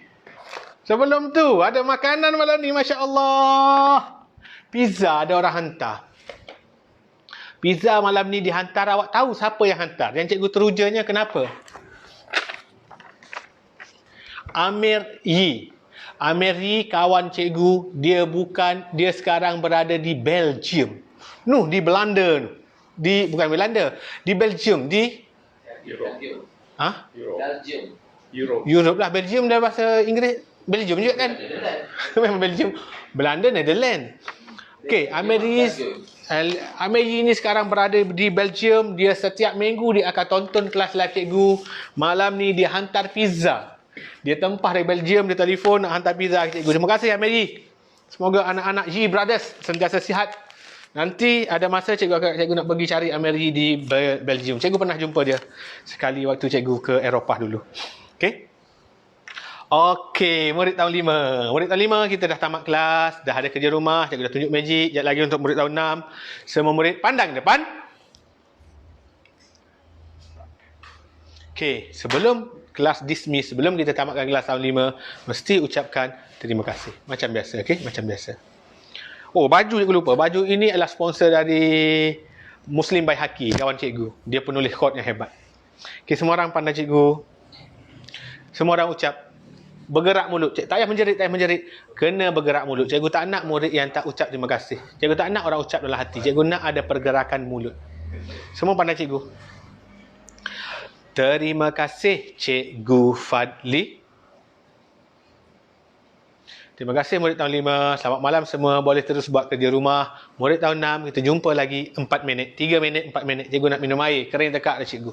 sebelum tu ada makanan malam ni, Masya Allah. Pizza ada orang hantar. Pizza malam ni dihantar, awak tahu siapa yang hantar? Yang cikgu terujanya kenapa? Amir Yi. Amir Yi kawan cikgu, dia sekarang berada di Belgium. Di Belanda. Bukan Belanda, di Belgium, di Europe. Europe lah. Belgium dah bahasa Inggeris. Belgium juga kan? Memang Belgium. Belanda, Netherlands. Okey, Amir Yi ni sekarang berada di Belgium. Dia setiap minggu dia akan tonton kelas live cikgu. Malam ni dia hantar pizza. Dia tempah dari Belgium, dia telefon nak hantar pizza ke cikgu. Terima kasih Amir Yi. Semoga anak-anak Yi Brothers sentiasa sihat. Nanti ada masa cikgu nak pergi cari Amir Yi di Belgium. Cikgu pernah jumpa dia sekali waktu cikgu ke Eropah dulu. Okey, murid tahun 5. Murid tahun 5 kita dah tamat kelas, dah ada kerja rumah, cikgu dah tunjuk magic. Sekejap lagi untuk murid tahun 6. Semua murid pandang depan. Okey, sebelum kelas dismiss, sebelum kita tamatkan kelas tahun 5, mesti ucapkan terima kasih. Macam biasa, okey? Macam biasa. Oh, baju cikgu lupa. Baju ini adalah sponsor dari Muslim Baihaqi, kawan cikgu. Dia penulis quote yang hebat. Okey, semua orang pandang cikgu. Semua orang ucap, bergerak mulut. Tak payah menjerit. Kena bergerak mulut. Cikgu tak nak murid yang tak ucap terima kasih. Cikgu tak nak orang ucap dalam hati. Cikgu nak ada pergerakan mulut. Semua pandang cikgu. Terima kasih Cikgu Fadli. Terima kasih murid tahun 5. Selamat malam semua. Boleh terus buat kerja rumah. Murid tahun 6, kita jumpa lagi 4 minit. 3 minit, 4 minit. Cikgu nak minum air. Kering tekak dah cikgu.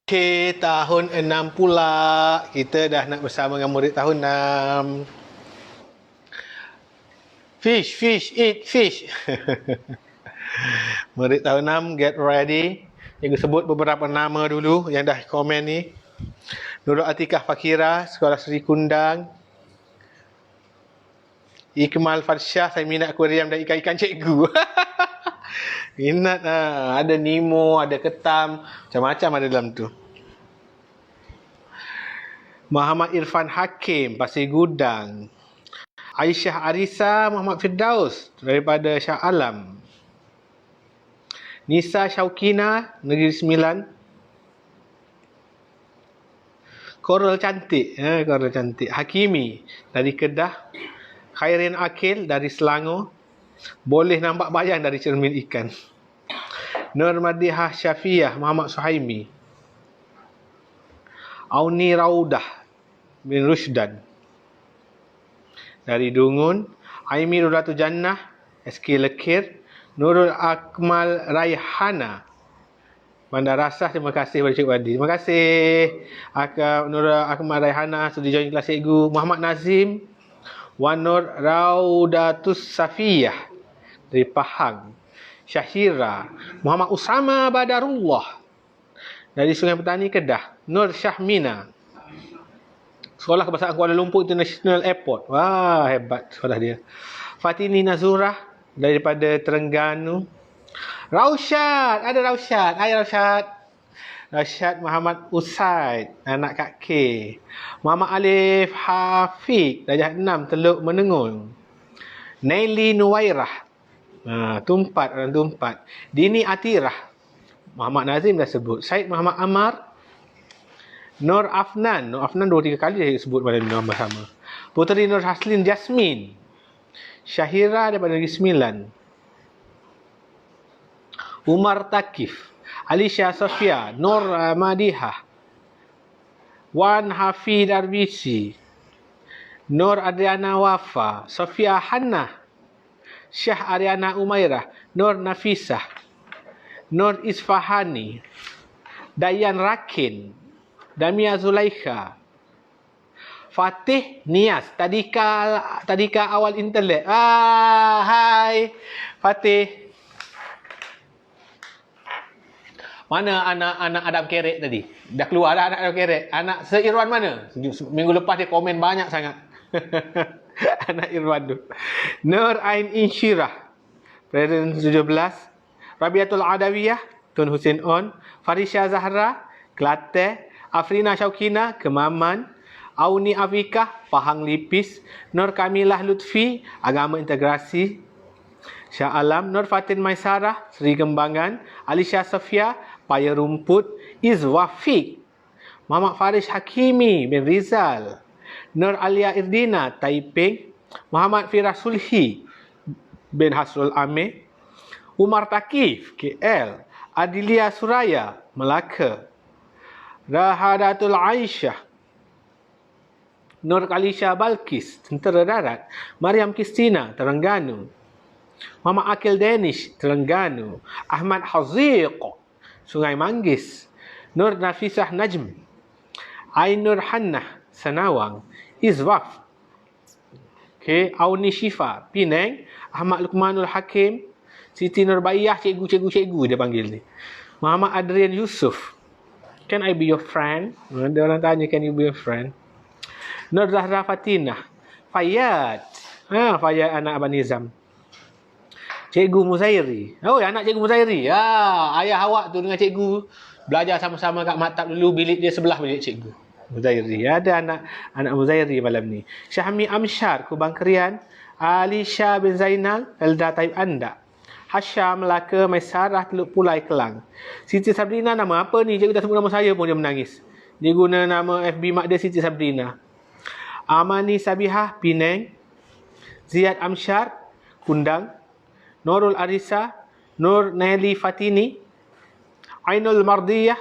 Okey, tahun 6 pula. Kita dah nak bersama dengan murid tahun 6. Fish, eat fish. Murid tahun 6, get ready. Cikgu sebut beberapa nama dulu yang dah komen ni. Nurul Atikah Fakira, Sekolah Seri Kundang. Ikmal Farsyah, saya minat akuarium dan ikan-ikan cikgu. Minat ada Nemo, ada ketam, macam-macam ada dalam tu. Muhammad Irfan Hakim, Pasir Gudang. Aisyah Arisa, Muhammad Firdaus daripada Shah Alam. Nisa Syaukina, Negeri Sembilan. Korel cantik, Korel cantik. Hakimi dari Kedah. Khairin Akil dari Selangor. Boleh nampak bayang dari cermin ikan. Nur Madihah Syafiah, Muhammad Suhaimi. Auni Raudah bin Rushdan dari Dungun. Aimi Rulatul Jannah, SK Lekir. Nurul Akmal Raihana, Bandar Rasah. Terima kasih kepada Cikgu Adi. Terima kasih Nurul Akmal Raihana sudah join kelas cikgu. Muhammad Nazim. Wan Nur Raudatus Safiyah dari Pahang. Syahira. Muhammad Usama Badarullah dari Sungai Petani, Kedah. Nur Syahmina, Sekolah Kebahasaan Kuala Lumpur International Airport. Wah, hebat sekolah dia. Fatini Nazurah daripada Terengganu. Rausyad, ada Rausyad. Hai Rausyad. Rausyad Muhammad Usaid, anak Kak K. Muhammad Alif Hafiq, Darjah 6, Teluk Menengun. Naili Nuwairah, Tumpat, orang Tumpat. Dini Atirah, Muhammad Nazim dah sebut. Syed Muhammad Amar. Nur Afnan 2-3 kali saya sebut pada nama sama. Puteri Nur Haslin Jasmin. Syahira daripada Negeri Sembilan. Umar Takif. Alisha Sofia. Nur Madihah. Wan Hafid Arbisi. Nur Adriana Wafa. Sofia Hannah. Syah Ariana Umairah. Nur Nafisah. Nur Isfahani. Dayan Rakin. Damia Zulaikha. Fatih Nias. Tadika awal internet. Hai Fatih. Mana anak-anak Adam Kerek tadi? Dah keluar dah anak Adam Kerek. Anak se-Irwan mana? Minggu lepas dia komen banyak sangat. Anak Irwan tu. Nur Ain Insyirah, Presiden 17. Rabiatul Adawiyah, Tun Hussein On. Farisha Zahra, Kelantan. Afrina Syaukina, Kemaman. Auni Afikah, Pahang Lipis. Nur Kamilah Lutfi, Agama Integrasi, Shah Alam. Nur Fatin Maisarah, Seri Kembangan. Alisha Sofia, Paya Rumput. Izwafiq, Muhammad Faris Hakimi bin Rizal. Nur Alia Irdina, Taiping. Muhammad Firas Sulhi bin Hasrul Amir. Umar Takif, KL. Adilia Suraya, Melaka. Rahadatul Aisyah. Nur Kalisha Balkis, Tentera Darat. Mariam Kristina, Terengganu. Muhammad Akil Danish, Terengganu. Ahmad Haziq, Sungai Manggis. Nur Nafisah Najm. Ainur Hannah, Senawang. Izwaf, Auni Shifa, Penang. Ahmad Lukmanul Hakim. Siti Nurbaiyah, cikgu dia panggil ni. Muhammad Adrian Yusuf. Can I be your friend? Ada orang tanya, can you be your friend? Nur Zahra Fatinah. Fayyad. Fayyad anak Abang Nizam. Cikgu Muzairi. Oh, anak Cikgu Muzairi. Ayah awak tu dengan cikgu belajar sama-sama kat maktab dulu. Bilik dia sebelah bilik cikgu Muzairi. Ada anak Muzairi malam ni. Syahmi Amsyar, Kubang Kerian. Alisha bin Zainal, Elda Taib Anda. Hasham Melaka, Maisarah, Teluk Pulai, Kelang. Siti Sabrina, nama apa ni? Cikgu dah sebut nama saya pun dia menangis. Dia guna nama FB mak dia, Siti Sabrina. Amani Sabihah, Penang. Ziyad Amsyar, Kundang. Nurul Arisa. Nur Naili Fatini. Ainul Mardiyah.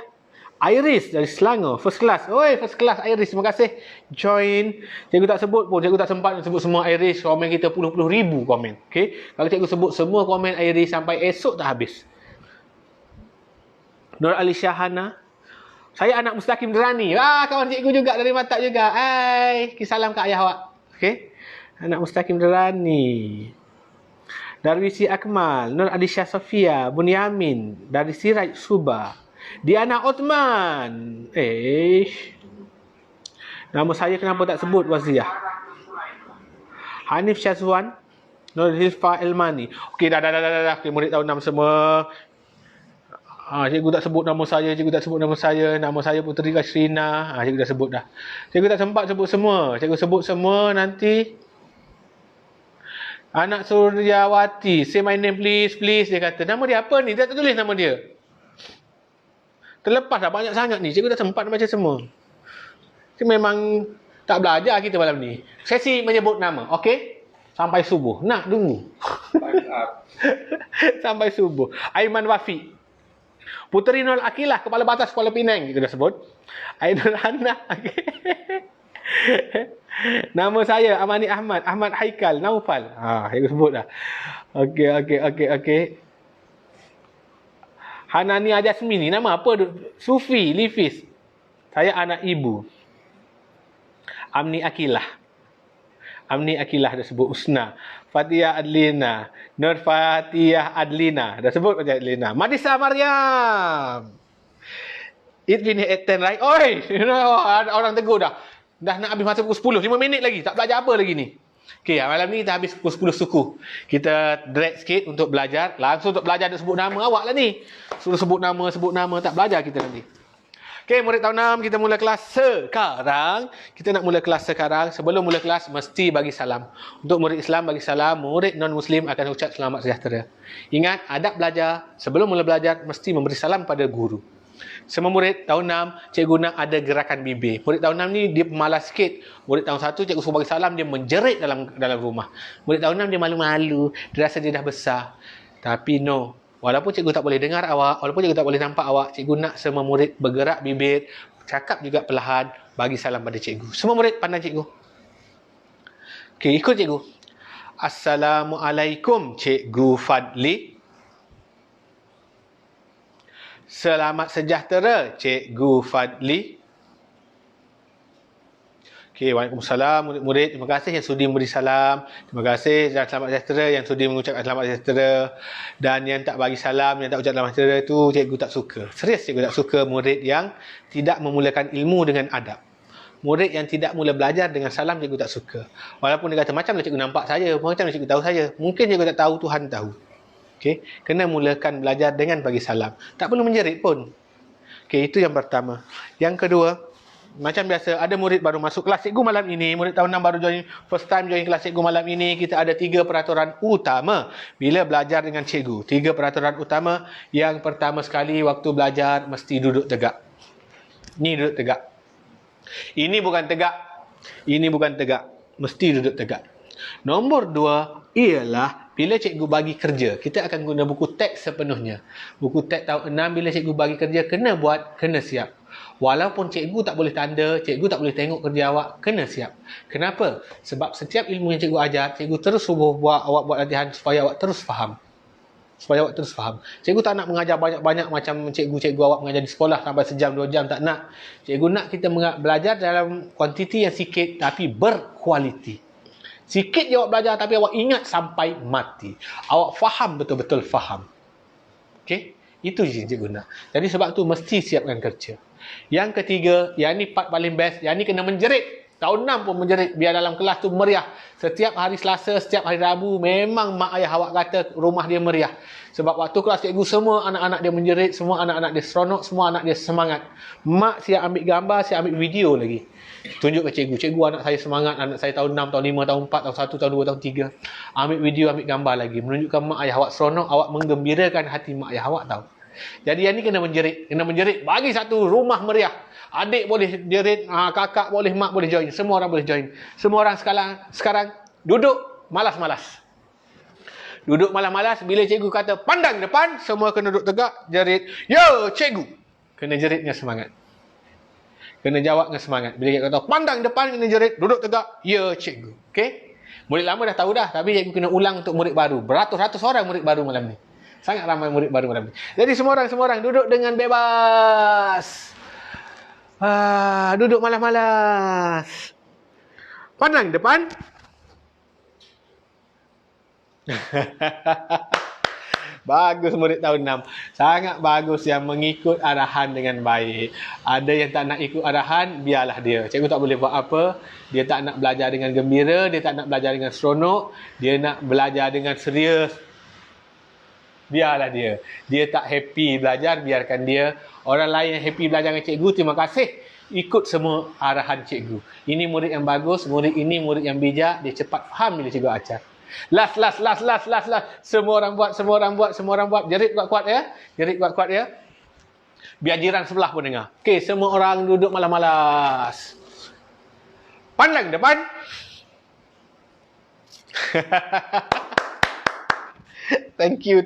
Iris dari Selangor, first class. Oi, first class Iris, terima kasih join. Cikgu tak sebut pun, cikgu tak sempat sebut semua Iris. Komen kita puluh-puluh ribu komen. Okey, kalau cikgu sebut semua komen Iris sampai esok tak habis. Nur Ali Syahana, Saya anak Mustaqim Derani. Kawan cikgu juga dari Matak juga. Hai, salam ke ayah awak. Okey. Anak Mustaqim Derani. Darwisi Akmal, Nur Adisha Sofia, Bunyamin, dari Siraj Subah. Diana Othman. Nama saya kenapa tak sebut Waziah? Hanif Syazwan, Nur Hilfa Elmani. Okey, dah. Okay, murid tahun 6 semua. Cikgu tak sebut nama saya, cikgu tak sebut nama saya. Nama saya Puteri Kasrina. Cikgu dah sebut dah. Cikgu tak sempat sebut semua. Cikgu sebut semua nanti. Anak Suryawati, say my name please, please. Dia kata, nama dia apa ni? Dia tak tulis nama dia. Terlepas dah banyak sangat ni. Cikgu tak sempat baca semua. Itu memang tak belajar kita malam ni. Sesi menyebut nama, okey? Sampai subuh. Nak tunggu. Sampai subuh. Aiman Wafi. Puteri Nur Akilah, Kepala Batas Kuala Penang, kita dah sebut. Ainul Hana. Nama saya Amani Ahmad, Ahmad Haikal Naufal. Saya sebut dah. Okey. Hanania Jasmini, nama apa? Sufi Lifis. Saya anak ibu. Amni Akilah dah sebut. Usna Fatia Adlina, Nur Fatia Adlina, dah sebut Fatia Adlina. Madisa Maryam. It been 8:10 right? Oi, orang tegur dah. Dah nak habis masa pukul 10, 5 minit lagi. Tak belajar apa lagi ni? Okey, malam ni kita habis pukul 10 suku. Kita drag sikit untuk belajar. Langsung untuk belajar dia sebut nama awak lah ni. Suruh sebut nama, tak belajar kita nanti. Okey, murid tahun 6, kita mula kelas sekarang. Kita nak mula kelas sekarang. Sebelum mula kelas, mesti bagi salam. Untuk murid Islam, bagi salam. Murid non-Muslim akan ucap selamat sejahtera. Ingat, adab belajar. Sebelum mula belajar, mesti memberi salam pada guru. Semua murid tahun 6, cikgu nak ada gerakan bibir. Murid tahun 6 ni, dia pemalas sikit. Murid tahun 1, cikgu suruh bagi salam, dia menjerit dalam rumah. Murid tahun 6, dia malu-malu. Dia rasa dia dah besar. Tapi no. Walaupun cikgu tak boleh dengar awak, walaupun cikgu tak boleh nampak awak, cikgu nak semua murid bergerak bibir, cakap juga perlahan, bagi salam pada cikgu. Semua murid pandang cikgu. Okey, ikut cikgu. Assalamualaikum, Cikgu Fadli. Selamat sejahtera, Cikgu Fadli. Okey, waalaikumsalam murid-murid. Terima kasih yang sudi memberi salam. Terima kasih dan selamat sejahtera yang sudi mengucapkan selamat sejahtera. Dan yang tak bagi salam, yang tak ucap selamat sejahtera tu, cikgu tak suka. Serius cikgu tak suka murid yang tidak memulakan ilmu dengan adab. Murid yang tidak mula belajar dengan salam, cikgu tak suka. Walaupun dia kata, macam mana cikgu nampak saya, macam mana cikgu tahu saya. Mungkin cikgu tak tahu, Tuhan tahu. Okey, kena mulakan belajar dengan bagi salam. Tak perlu menjerit pun. Okey, itu yang pertama. Yang kedua, macam biasa, ada murid baru masuk kelas cikgu malam ini. Murid tahun 6 baru join, first time join kelas cikgu malam ini. Kita ada 3 peraturan utama bila belajar dengan cikgu. 3 peraturan utama. Yang pertama sekali, waktu belajar mesti duduk tegak. Ni duduk tegak. Ini bukan tegak. Ini bukan tegak. Mesti duduk tegak. Nombor 2 ialah bila cikgu bagi kerja, kita akan guna buku teks sepenuhnya. Buku teks tahun 6, bila cikgu bagi kerja, kena buat, kena siap. Walaupun cikgu tak boleh tanda, cikgu tak boleh tengok kerja awak, kena siap. Kenapa? Sebab setiap ilmu yang cikgu ajar, cikgu terus suruh awak buat latihan supaya awak terus faham. Cikgu tak nak mengajar banyak-banyak macam cikgu-cikgu awak mengajar di sekolah sampai sejam, 2 jam, tak nak. Cikgu nak kita belajar dalam kuantiti yang sikit tapi berkualiti. Sikit je awak belajar tapi awak ingat sampai mati. Awak faham, betul-betul faham. Okey? Itu je cikgu nak. Jadi sebab tu mesti siapkan kerja. Yang ketiga, yang ni part paling best, yang ni kena menjerit. Tahun 6 pun menjerit biar dalam kelas tu meriah. Setiap hari Selasa, setiap hari Rabu, memang mak ayah awak kata rumah dia meriah. Sebab waktu kelas cikgu, semua anak-anak dia menjerit, semua anak-anak dia seronok, semua anak dia semangat. Mak siap ambil gambar, siap ambil video lagi. Tunjuk ke cikgu, cikgu anak saya semangat, anak saya tahun 6, tahun 5, tahun 4, tahun 1, tahun 2, tahun 3. Ambil video, ambil gambar lagi. Menunjukkan mak ayah awak seronok, awak menggembirakan hati mak ayah awak tahu. Jadi yang ni kena menjerit, bagi satu rumah meriah. Adik boleh jerit, kakak boleh, mak boleh join, semua orang boleh join. Semua orang sekarang duduk malas-malas. Duduk malas-malas, bila cikgu kata pandang depan, semua kena duduk tegak, jerit, "Ya, cikgu." Kena jeritnya semangat. Kena jawab dengan semangat. Bila cikgu kata pandang depan, kena jerit, duduk tegak, "Ya, cikgu." Okey? Murid lama dah tahu dah, tapi cikgu kena ulang untuk murid baru. Beratus-ratus orang murid baru malam ni. Sangat ramai murid baru malam ni. Jadi semua orang duduk dengan bebas. Duduk malas-malas. Pandang depan. Bagus murid tahun 6. Sangat bagus yang mengikut arahan dengan baik. Ada yang tak nak ikut arahan, biarlah dia. Cikgu tak boleh buat apa. Dia tak nak belajar dengan gembira, dia tak nak belajar dengan seronok, dia nak belajar dengan serius. Biarlah dia. Dia tak happy belajar, biarkan dia. Orang lain yang happy belajar dengan cikgu, terima kasih. Ikut semua arahan cikgu. Ini murid yang bagus, murid ini murid yang bijak, dia cepat faham bila cikgu ajar. Last. Semua orang buat. Jerit kuat-kuat ya. Biar jiran sebelah pun dengar. Okey, semua orang duduk malas-malas. Pandang depan. Thank you.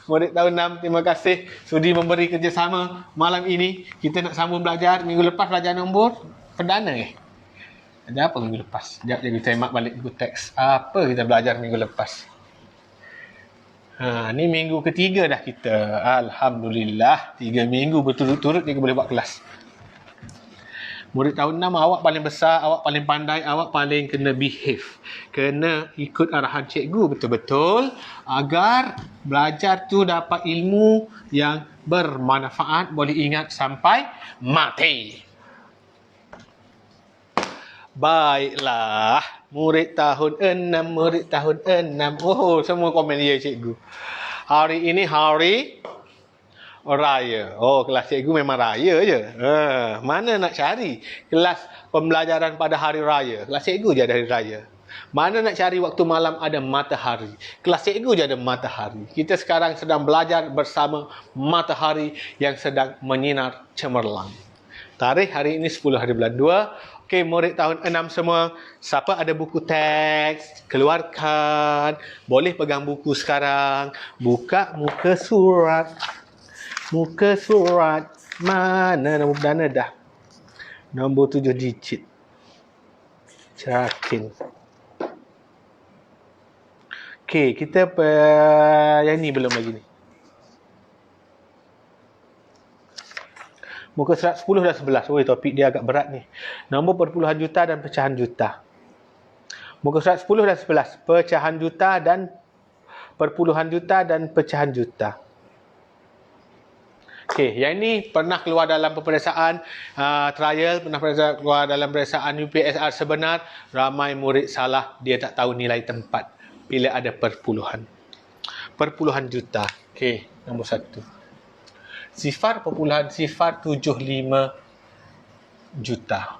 Murid tahun 6, terima kasih sudi memberi kerjasama malam ini. Kita nak sambung belajar. Minggu lepas belajar nombor perdana Ada apa minggu lepas? Sekejap je kita mak balik buku teks. Apa kita belajar minggu lepas? Ni minggu ketiga dah kita. Alhamdulillah. 3 minggu berturut-turut kita boleh buat kelas. Murid tahun 6, awak paling besar, awak paling pandai, awak paling kena behave. Kena ikut arahan cikgu betul-betul agar belajar tu dapat ilmu yang bermanfaat, boleh ingat sampai mati. Baiklah, murid tahun 6. Oh, semua komen ya cikgu. Hari ini hari raya. Oh, kelas cikgu memang raya je. Mana nak cari kelas pembelajaran pada hari raya? Kelas cikgu je ada hari raya. Mana nak cari waktu malam ada matahari? Kelas cikgu je ada matahari. Kita sekarang sedang belajar bersama matahari yang sedang menyinar cemerlang. Tarikh hari ini 10 hari bulan 2. Okey, murid tahun 6 semua, siapa ada buku teks, keluarkan. Boleh pegang buku sekarang. Buka muka surat. Mana nombor perdana dah? Nombor 7 digit. Yakin. Okey, kita yang ni belum lagi ni. Muka surat 10 dan 11. Topik dia agak berat ni. Nombor perpuluhan juta dan pecahan juta. Muka surat 10 dan 11. Pecahan juta dan perpuluhan juta dan pecahan juta. Okey, yang ini pernah keluar dalam peperiksaan trial, pernah keluar dalam peperiksaan UPSR sebenar. Ramai murid salah, dia tak tahu nilai tempat bila ada perpuluhan. Perpuluhan juta. Okey, nombor 1. Sifar perpuluhan sifar 75 juta.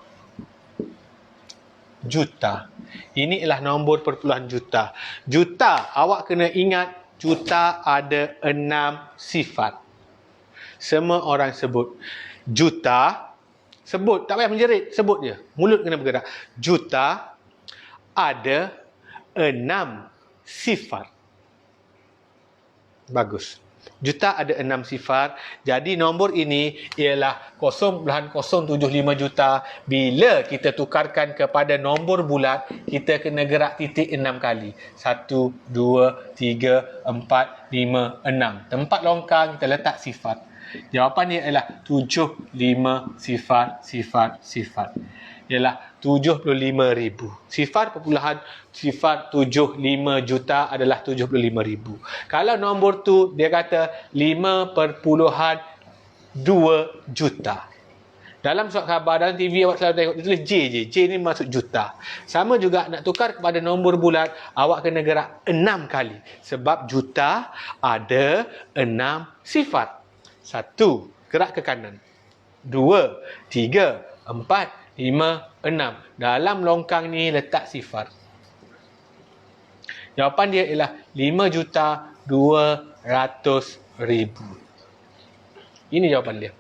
Juta. Ini ialah nombor perpuluhan juta. Juta, awak kena ingat juta ada 6 sifat. Semua orang sebut. Juta, sebut, tak payah menjerit, sebut je. Mulut kena bergerak. Juta ada 6 sifat. Bagus. Juta ada 6 sifar. Jadi nombor ini ialah 0.075 juta. Bila kita tukarkan kepada nombor bulat, kita kena gerak titik 6 kali. 1, 2, 3, 4, 5, 6. Tempat longkang kita letak sifar. Jawapannya ialah 75 sifar. Ialah 75,000. Sifar perpuluhan sifar 75 juta adalah 75,000. Kalau nombor tu dia kata 5.2 juta. Dalam surat khabar, dalam TV awak selalu tengok dia tulis J je. J ni maksud juta. Sama juga nak tukar kepada nombor bulat, awak kena gerak 6 kali. Sebab juta ada 6 sifat. 1, gerak ke kanan. 2, 3, 4, 5, 6. Dalam longkang ni letak sifar. Jawapan dia ialah 5,200,000. Ini jawapan dia.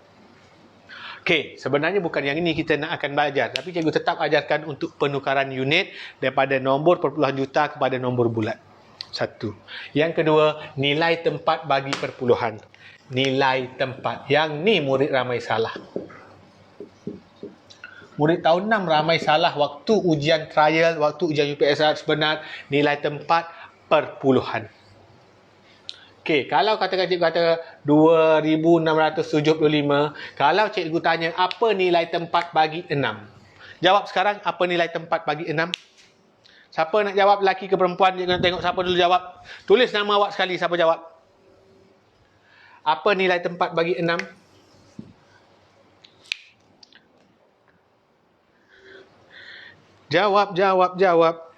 Okey, sebenarnya bukan yang ini kita nak akan belajar. Tapi cikgu tetap ajarkan untuk penukaran unit daripada nombor perpuluhan juta kepada nombor bulat. 1. Yang kedua, nilai tempat bagi perpuluhan. Nilai tempat. Yang ni murid ramai salah. Murid tahun 6 ramai salah waktu ujian trial, waktu ujian UPSR sebenar, nilai tempat perpuluhan. Okey, kalau katakan cikgu kata 2675, kalau cikgu tanya apa nilai tempat bagi 6? Jawab sekarang, apa nilai tempat bagi 6? Siapa nak jawab, lelaki ke perempuan? Cikgu nak tengok siapa dulu jawab. Tulis nama awak sekali, siapa jawab. Apa nilai tempat bagi 6? Jawab, jawab, jawab.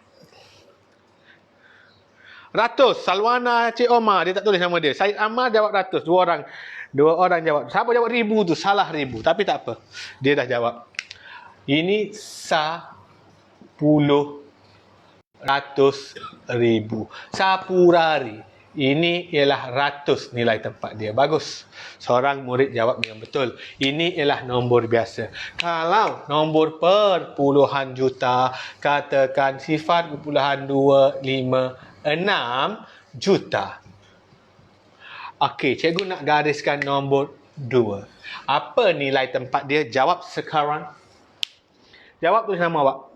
Ratus. Salwana Cik Omar, dia tak tulis nama dia. Syed Ammar jawab ratus. Dua orang jawab. Siapa jawab ribu tu? Salah ribu. Tapi tak apa. Dia dah jawab. Ini 10 ratus ribu. Sapurari. Ini ialah ratus nilai tempat dia. Bagus. Seorang murid jawab dengan betul. Ini ialah nombor biasa. Kalau nombor perpuluhan juta, katakan sifar perpuluhan 256 juta. Okey, cikgu nak gariskan nombor 2. Apa nilai tempat dia? Jawab sekarang. Jawab tulis nama awak.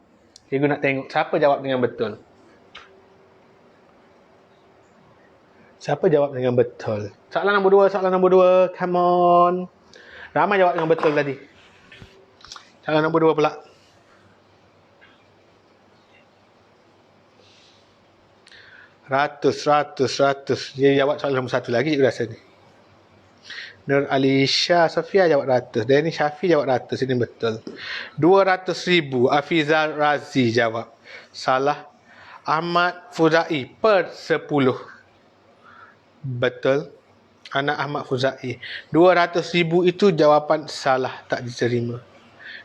Cikgu nak tengok siapa jawab dengan betul. Siapa jawab dengan betul? Soalan nombor 2, soalan nombor 2. Come on. Ramai jawab dengan betul tadi. Soalan nombor 2 pula. Ratus. Dia jawab soalan nombor 1 lagi, cikgu rasa ni. Nur Alisha Sofia jawab ratus. Danny Syafi jawab ratus. Ini betul. 200,000. Afizal Razi jawab. Salah. Ahmad Fuzai per 10. Betul. Anak Ahmad Fuzai. 200,000 itu jawapan salah, tak diterima.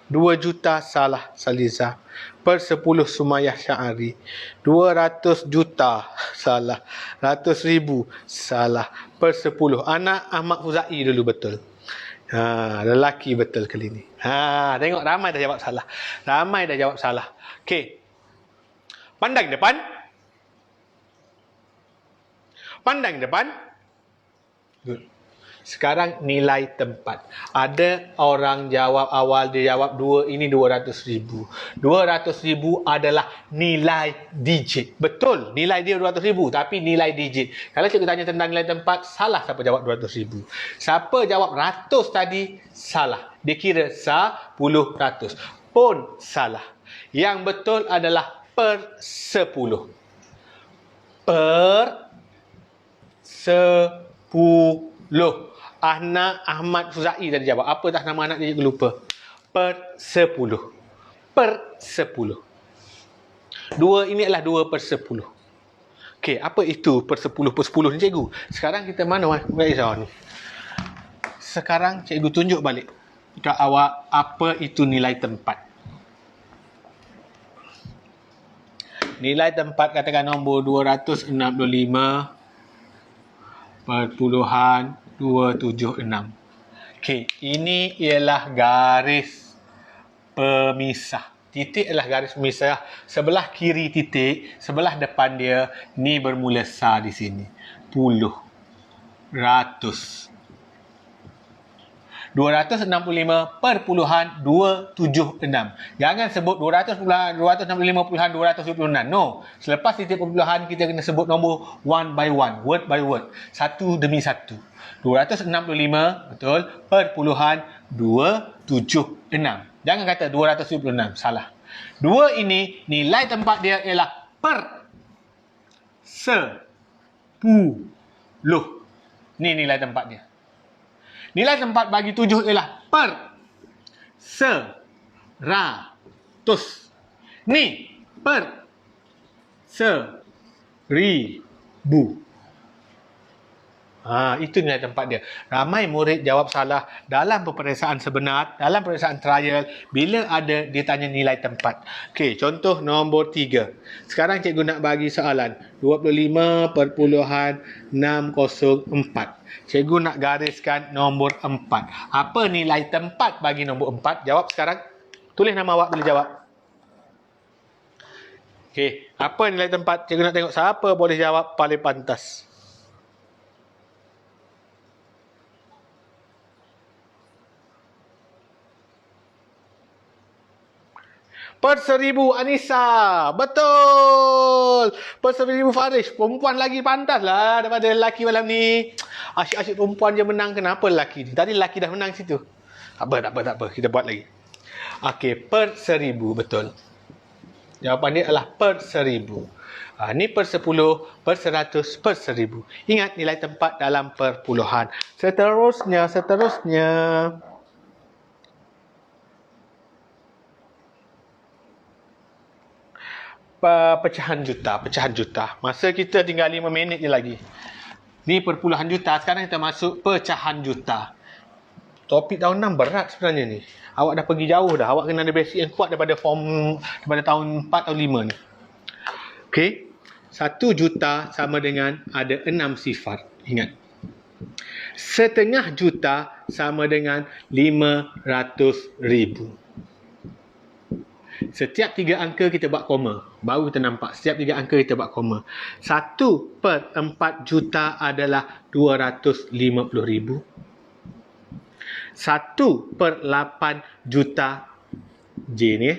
2 juta salah, Saliza. Per 10 Sumayah Syahari. 200 juta salah. 100,000 salah. Per 10 anak Ahmad Fuzai dulu betul. Lelaki betul kali ni. Tengok ramai dah jawab salah. Ramai dah jawab salah. Okey. Pandang depan. Pandang depan. Good. Sekarang nilai tempat. Ada orang jawab awal, dia jawab 2, ini 200,000. 200,000 adalah nilai digit. Betul, nilai dia 200,000, tapi nilai digit. Kalau cikgu tanya tentang nilai tempat, salah siapa jawab 200,000. Siapa jawab ratus tadi, salah. Dia kira 10 ratus. Pun salah. Yang betul adalah per 10. Per 10. Anak Ahmad Fuzai tadi jawab. Apa dah nama anak dia, lupa. Per 10. Per 10. 2 ini adalah 2 per 10. Okey, apa itu per 10 per 10 ni cikgu? Sekarang kita mana ni? Sekarang cikgu tunjuk balik ke awak apa itu nilai tempat. Nilai tempat katakan nombor 265.276. Okey, ini ialah garis pemisah. Titik adalah garis pemisah. Sebelah kiri titik, sebelah depan dia, ni bermula sa di sini. Puluh. Ratus. 265.276. Jangan sebut 265.276. No. Selepas titik perpuluhan, kita kena sebut nombor one by one, word by word. Satu demi satu. 265, betul, perpuluhan 276. Jangan kata 276, salah. 2 ini, nilai tempat dia ialah per 10. Ni nilai tempat dia. Nilai tempat bagi 7 ialah per 100. Ni per 1000. Itu nilai tempat dia. Ramai murid jawab salah dalam peperiksaan sebenar, dalam peperiksaan trial, bila ada dia tanya nilai tempat. Okey, contoh nombor 3. Sekarang cikgu nak bagi soalan 25.604. Cikgu nak gariskan nombor 4. Apa nilai tempat bagi nombor 4? Jawab sekarang. Tulis nama awak, boleh jawab. Okey, apa nilai tempat? Cikgu nak tengok siapa boleh jawab paling pantas. Per 1000 Anissa. Betul. Per 1000 Faris. Perempuan lagi pantas lah daripada lelaki malam ni. Asyik-asyik perempuan je menang. Kenapa lelaki ni? Tadi lelaki dah menang situ. Tak apa. Kita buat lagi. Okey, per 1000. Betul. Jawapan dia adalah per 1000. Ni per 10, per 100, per 1000. Ingat nilai tempat dalam perpuluhan. Seterusnya. Pecahan juta. Masa kita tinggal 5 minit je lagi. Ni perpuluhan juta. Sekarang kita masuk pecahan juta. Topik tahun 6 berat sebenarnya ni. Awak dah pergi jauh dah. Awak kena ada basic yang kuat daripada tahun 4 atau 5 ni. Okey. 1 juta sama dengan ada 6 sifar. Ingat. Setengah juta sama dengan 500,000. Setiap 3 angka kita buat koma. Baru kita nampak. Setiap 3 angka kita buat koma. 1/4 juta adalah 250,000. 1/8 juta J ni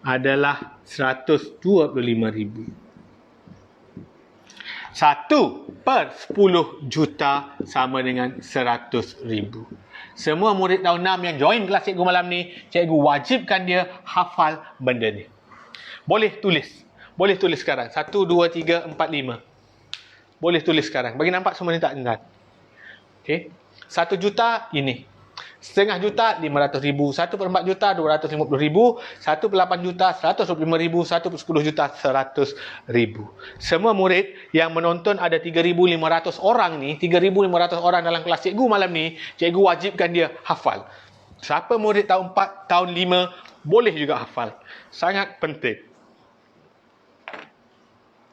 adalah 125,000. 1/10 juta sama dengan 100,000. Semua murid tahun 6 yang join kelas cikgu malam ni, cikgu wajibkan dia hafal benda ni. Boleh tulis sekarang. 1, 2, 3, 4, 5. Boleh tulis sekarang. Bagi nampak semua ni tak ingat. Okey. 1 juta ini. Setengah juta 500,000, 1/4 juta 250,000, 1/8 juta 125,000, 1/10 juta 100,000. Semua murid yang menonton ada 3,500 orang ni, 3,500 orang dalam kelas cikgu malam ni, cikgu wajibkan dia hafal. Siapa murid tahun 4, tahun 5 boleh juga hafal. Sangat penting.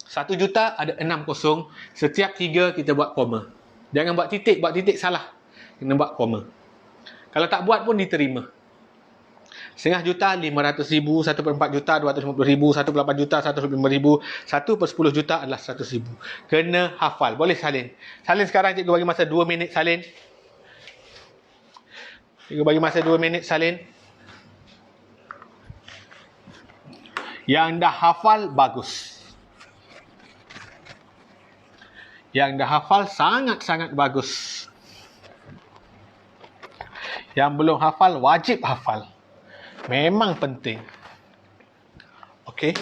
1 juta ada 6 kosong, setiap 3 kita buat koma. Jangan buat titik salah. Kena buat koma. Kalau tak buat pun diterima. Setengah juta 500,000, 1/4 juta 250,000, 1/8 juta 105,000, 1/10 juta adalah 100,000. Kena hafal. Boleh salin. Salin sekarang, cikgu bagi masa 2 minit salin. Cikgu bagi masa 2 minit salin. Yang dah hafal bagus. Yang dah hafal sangat-sangat bagus. Yang belum hafal, wajib hafal. Memang penting. Okey.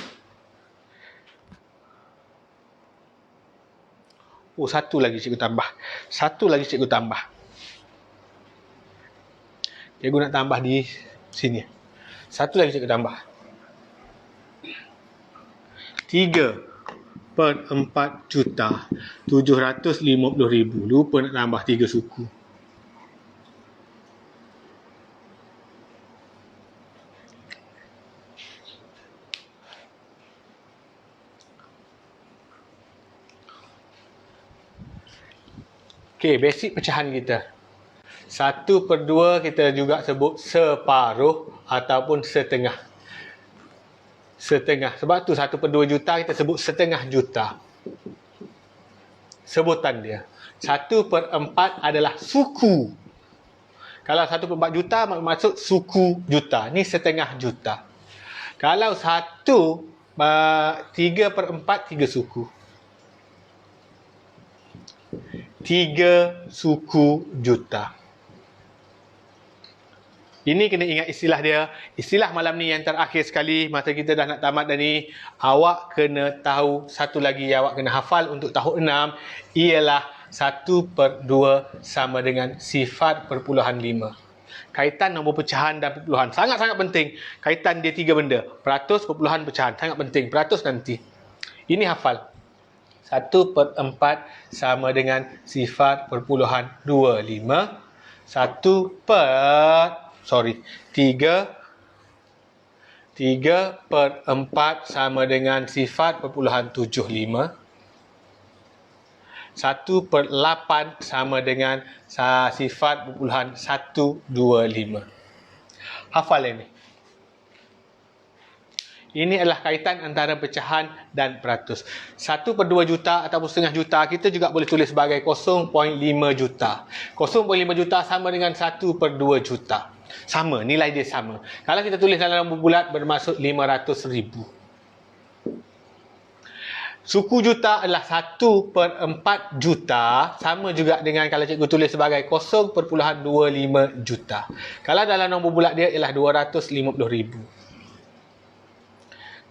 Satu lagi cikgu tambah. Cikgu nak tambah di sini. Satu lagi cikgu tambah. 3/4 juta 750,000. Lupa nak tambah 3 suku. Okey, basic pecahan kita. 1/2 kita juga sebut separuh ataupun setengah. Sebab tu 1/2 juta kita sebut setengah juta. Sebutan dia. 1/4 adalah suku. Kalau 1/4 juta maksud suku juta. Ni setengah juta. Kalau 3/4 3 suku. 3 suku juta. Ini kena ingat istilah dia. Istilah malam ni yang terakhir sekali. Masa kita dah nak tamat dah ni. Awak kena tahu satu lagi yang awak kena hafal untuk tahun 6. Ialah 1/2 sama dengan sifar perpuluhan 5. Kaitan nombor pecahan dan perpuluhan. Sangat-sangat penting. Kaitan dia 3 benda. Peratus, perpuluhan, pecahan. Sangat penting. Peratus nanti. Ini hafal. 1/4 sama dengan sifar perpuluhan 25. 3/4 sama dengan sifar perpuluhan 75. 1/8 sama dengan sifar perpuluhan 125. Hafal ini. Ini adalah kaitan antara pecahan dan peratus. 1/2 juta ataupun setengah juta, kita juga boleh tulis sebagai 0.5 juta. 0.5 juta sama dengan 1/2 juta. Sama, nilai dia sama. Kalau kita tulis dalam nombor bulat bermaksud 500,000. Suku juta adalah 1/4 juta, sama juga dengan kalau cikgu tulis sebagai 0.25 juta. Kalau dalam nombor bulat dia ialah 250,000.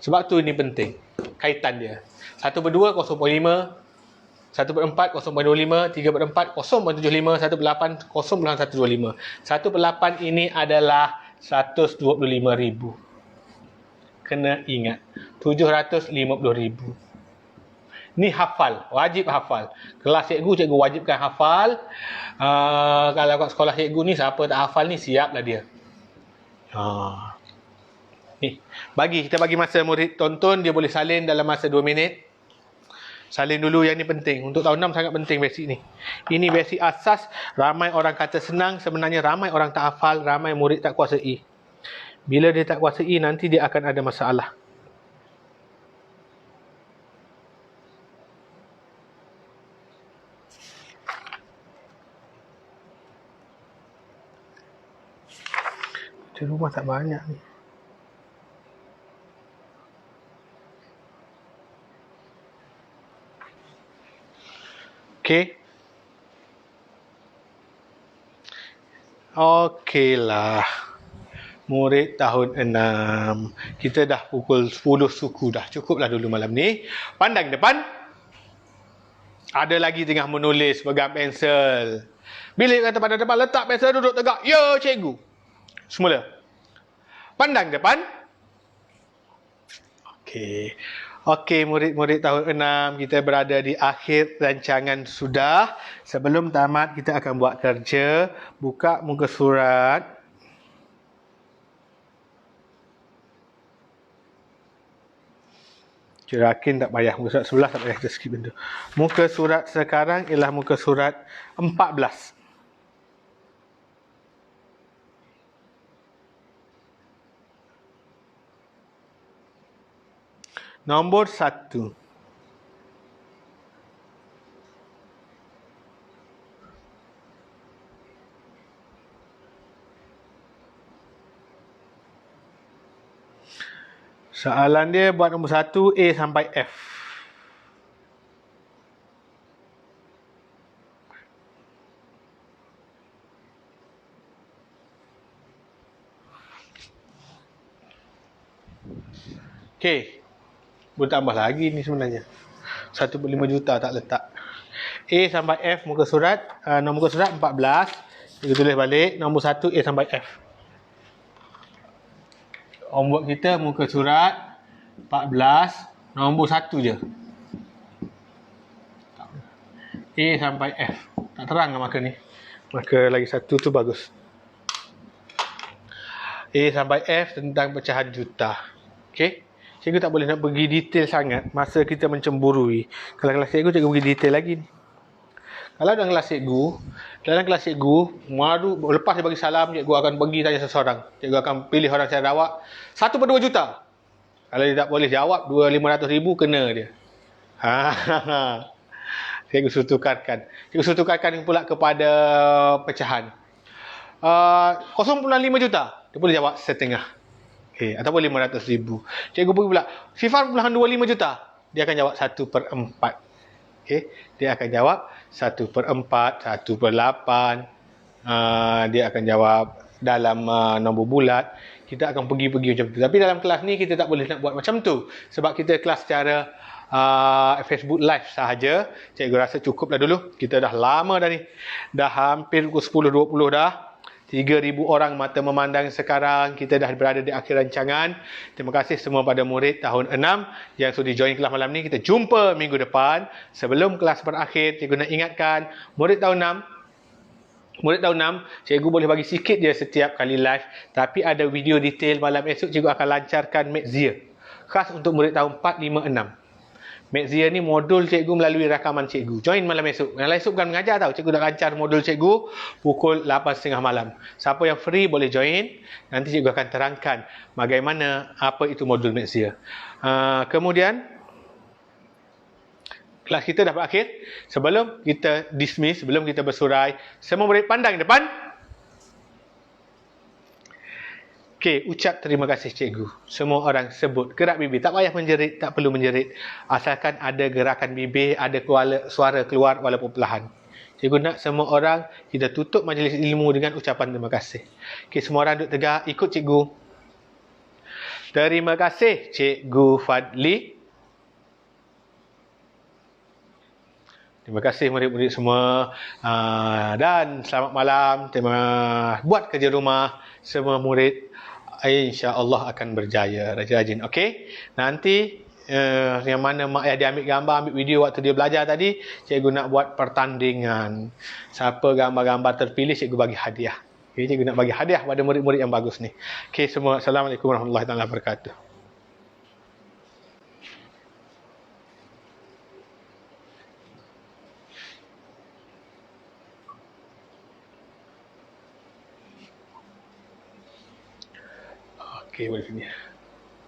Sebab tu ini penting, kaitan dia. 1/2 0.5, 1/4 0.25, 3/4 0.75, 1/8 0.125. 1/8 ini adalah 125,000. Kena ingat, 750,000. Ni hafal, wajib hafal. Kelas cikgu, cikgu wajibkan hafal. Kalau kat sekolah cikgu ni, siapa tak hafal ni, siaplah dia. Ni, kita bagi masa murid tonton, dia boleh salin dalam masa 2 minit. Salin dulu, yang ni penting. Untuk tahun 6 sangat penting basic ni. Ini basic asas, ramai orang kata senang, sebenarnya ramai orang tak hafal, ramai murid tak kuasai. Bila dia tak kuasai, nanti dia akan ada masalah. Di rumah tak banyak ni. Okey. Okeylah. Murid tahun 6. Kita dah pukul 10 suku dah. Cukuplah dulu malam ni. Pandang depan. Ada lagi tengah menulis, pegang pensel. Bila kata pandang depan, letak pensel, duduk tegak. Ya, cikgu. Semula. Pandang depan. Okey, murid-murid tahun 6, kita berada di akhir rancangan sudah. Sebelum tamat, kita akan buat kerja. Buka muka surat. Kirakin tak payah. Muka surat sebelah tak payah kita skip benda. Muka surat sekarang ialah muka surat 14. Nombor 1. Soalan dia buat nombor 1, A sampai F. Okey. Boleh tambah lagi ni sebenarnya. 1/5 juta tak letak. A sampai F muka surat, nombor muka surat 14. Kita tulis balik nombor 1 A sampai F. Homework kita muka surat 14, nombor 1 je. A sampai F. Tak terang ke marker ni? Marker lagi satu tu bagus. A sampai F tentang pecahan juta. Okey. Cikgu tak boleh nak pergi detail sangat, masa kita mencemburui. Kalau kelas cikgu, cikgu pergi detail lagi ni. Kalau dalam kelas cikgu, lepas dia bagi salam, cikgu akan pergi tanya seseorang. Cikgu akan pilih orang secara rawak, 1/2 juta. Kalau dia tak boleh jawab, 200,500,000 kena dia. Cikgu sutukarkan. Cikgu sutukarkan pula kepada pecahan. 0.5 juta, dia boleh jawab setengah. Ataupun 500,000. Cikgu pergi pula 0.25 juta, dia akan jawab 1/4. Dia akan jawab 1/4, 1/8. Dia akan jawab dalam nombor bulat. Kita akan pergi macam tu. Tapi dalam kelas ni kita tak boleh nak buat macam tu, sebab kita kelas secara Facebook live sahaja. Cikgu rasa cukuplah dulu. Kita dah lama dah ni. Dah hampir pukul 10.20 dah. 3,000 orang mata memandang sekarang. Kita dah berada di akhir rancangan. Terima kasih semua pada murid tahun 6 yang sudi join kelas malam ni. Kita jumpa minggu depan. Sebelum kelas berakhir, cikgu nak ingatkan murid tahun 6, cikgu boleh bagi sikit je setiap kali live, tapi ada video detail malam esok cikgu akan lancarkan Mathsia khas untuk murid tahun 4, 5, 6. Mathsia ni modul cikgu melalui rakaman cikgu. Join malam esok. Malam esok bukan mengajar tau. Cikgu dah lancar modul cikgu pukul 8.30 malam. Siapa yang free boleh join. Nanti cikgu akan terangkan bagaimana, apa itu modul Mathsia. Kemudian kelas kita dah berakhir. Sebelum kita dismiss, sebelum kita bersurai, semua murid pandang depan. Okey, ucap terima kasih cikgu. Semua orang sebut. Gerak bibir. Tak payah menjerit, tak perlu menjerit. Asalkan ada gerakan bibir, ada suara keluar walaupun perlahan. Cikgu nak semua orang kita tutup majlis ilmu dengan ucapan terima kasih. Okey, semua orang duduk tegak, ikut cikgu. Terima kasih Cikgu Fadli. Terima kasih murid-murid semua. Dan selamat malam. Buat kerja rumah semua murid. InsyaAllah akan berjaya. Rajin-rajin. Okey. Nanti yang mana mak ayah dia ambil gambar, ambil video waktu dia belajar tadi, cikgu nak buat pertandingan. Siapa gambar-gambar terpilih, cikgu bagi hadiah. Okay, cikgu nak bagi hadiah pada murid-murid yang bagus ni. Okey semua. Assalamualaikum warahmatullahi wabarakatuh. Okey, boleh sini.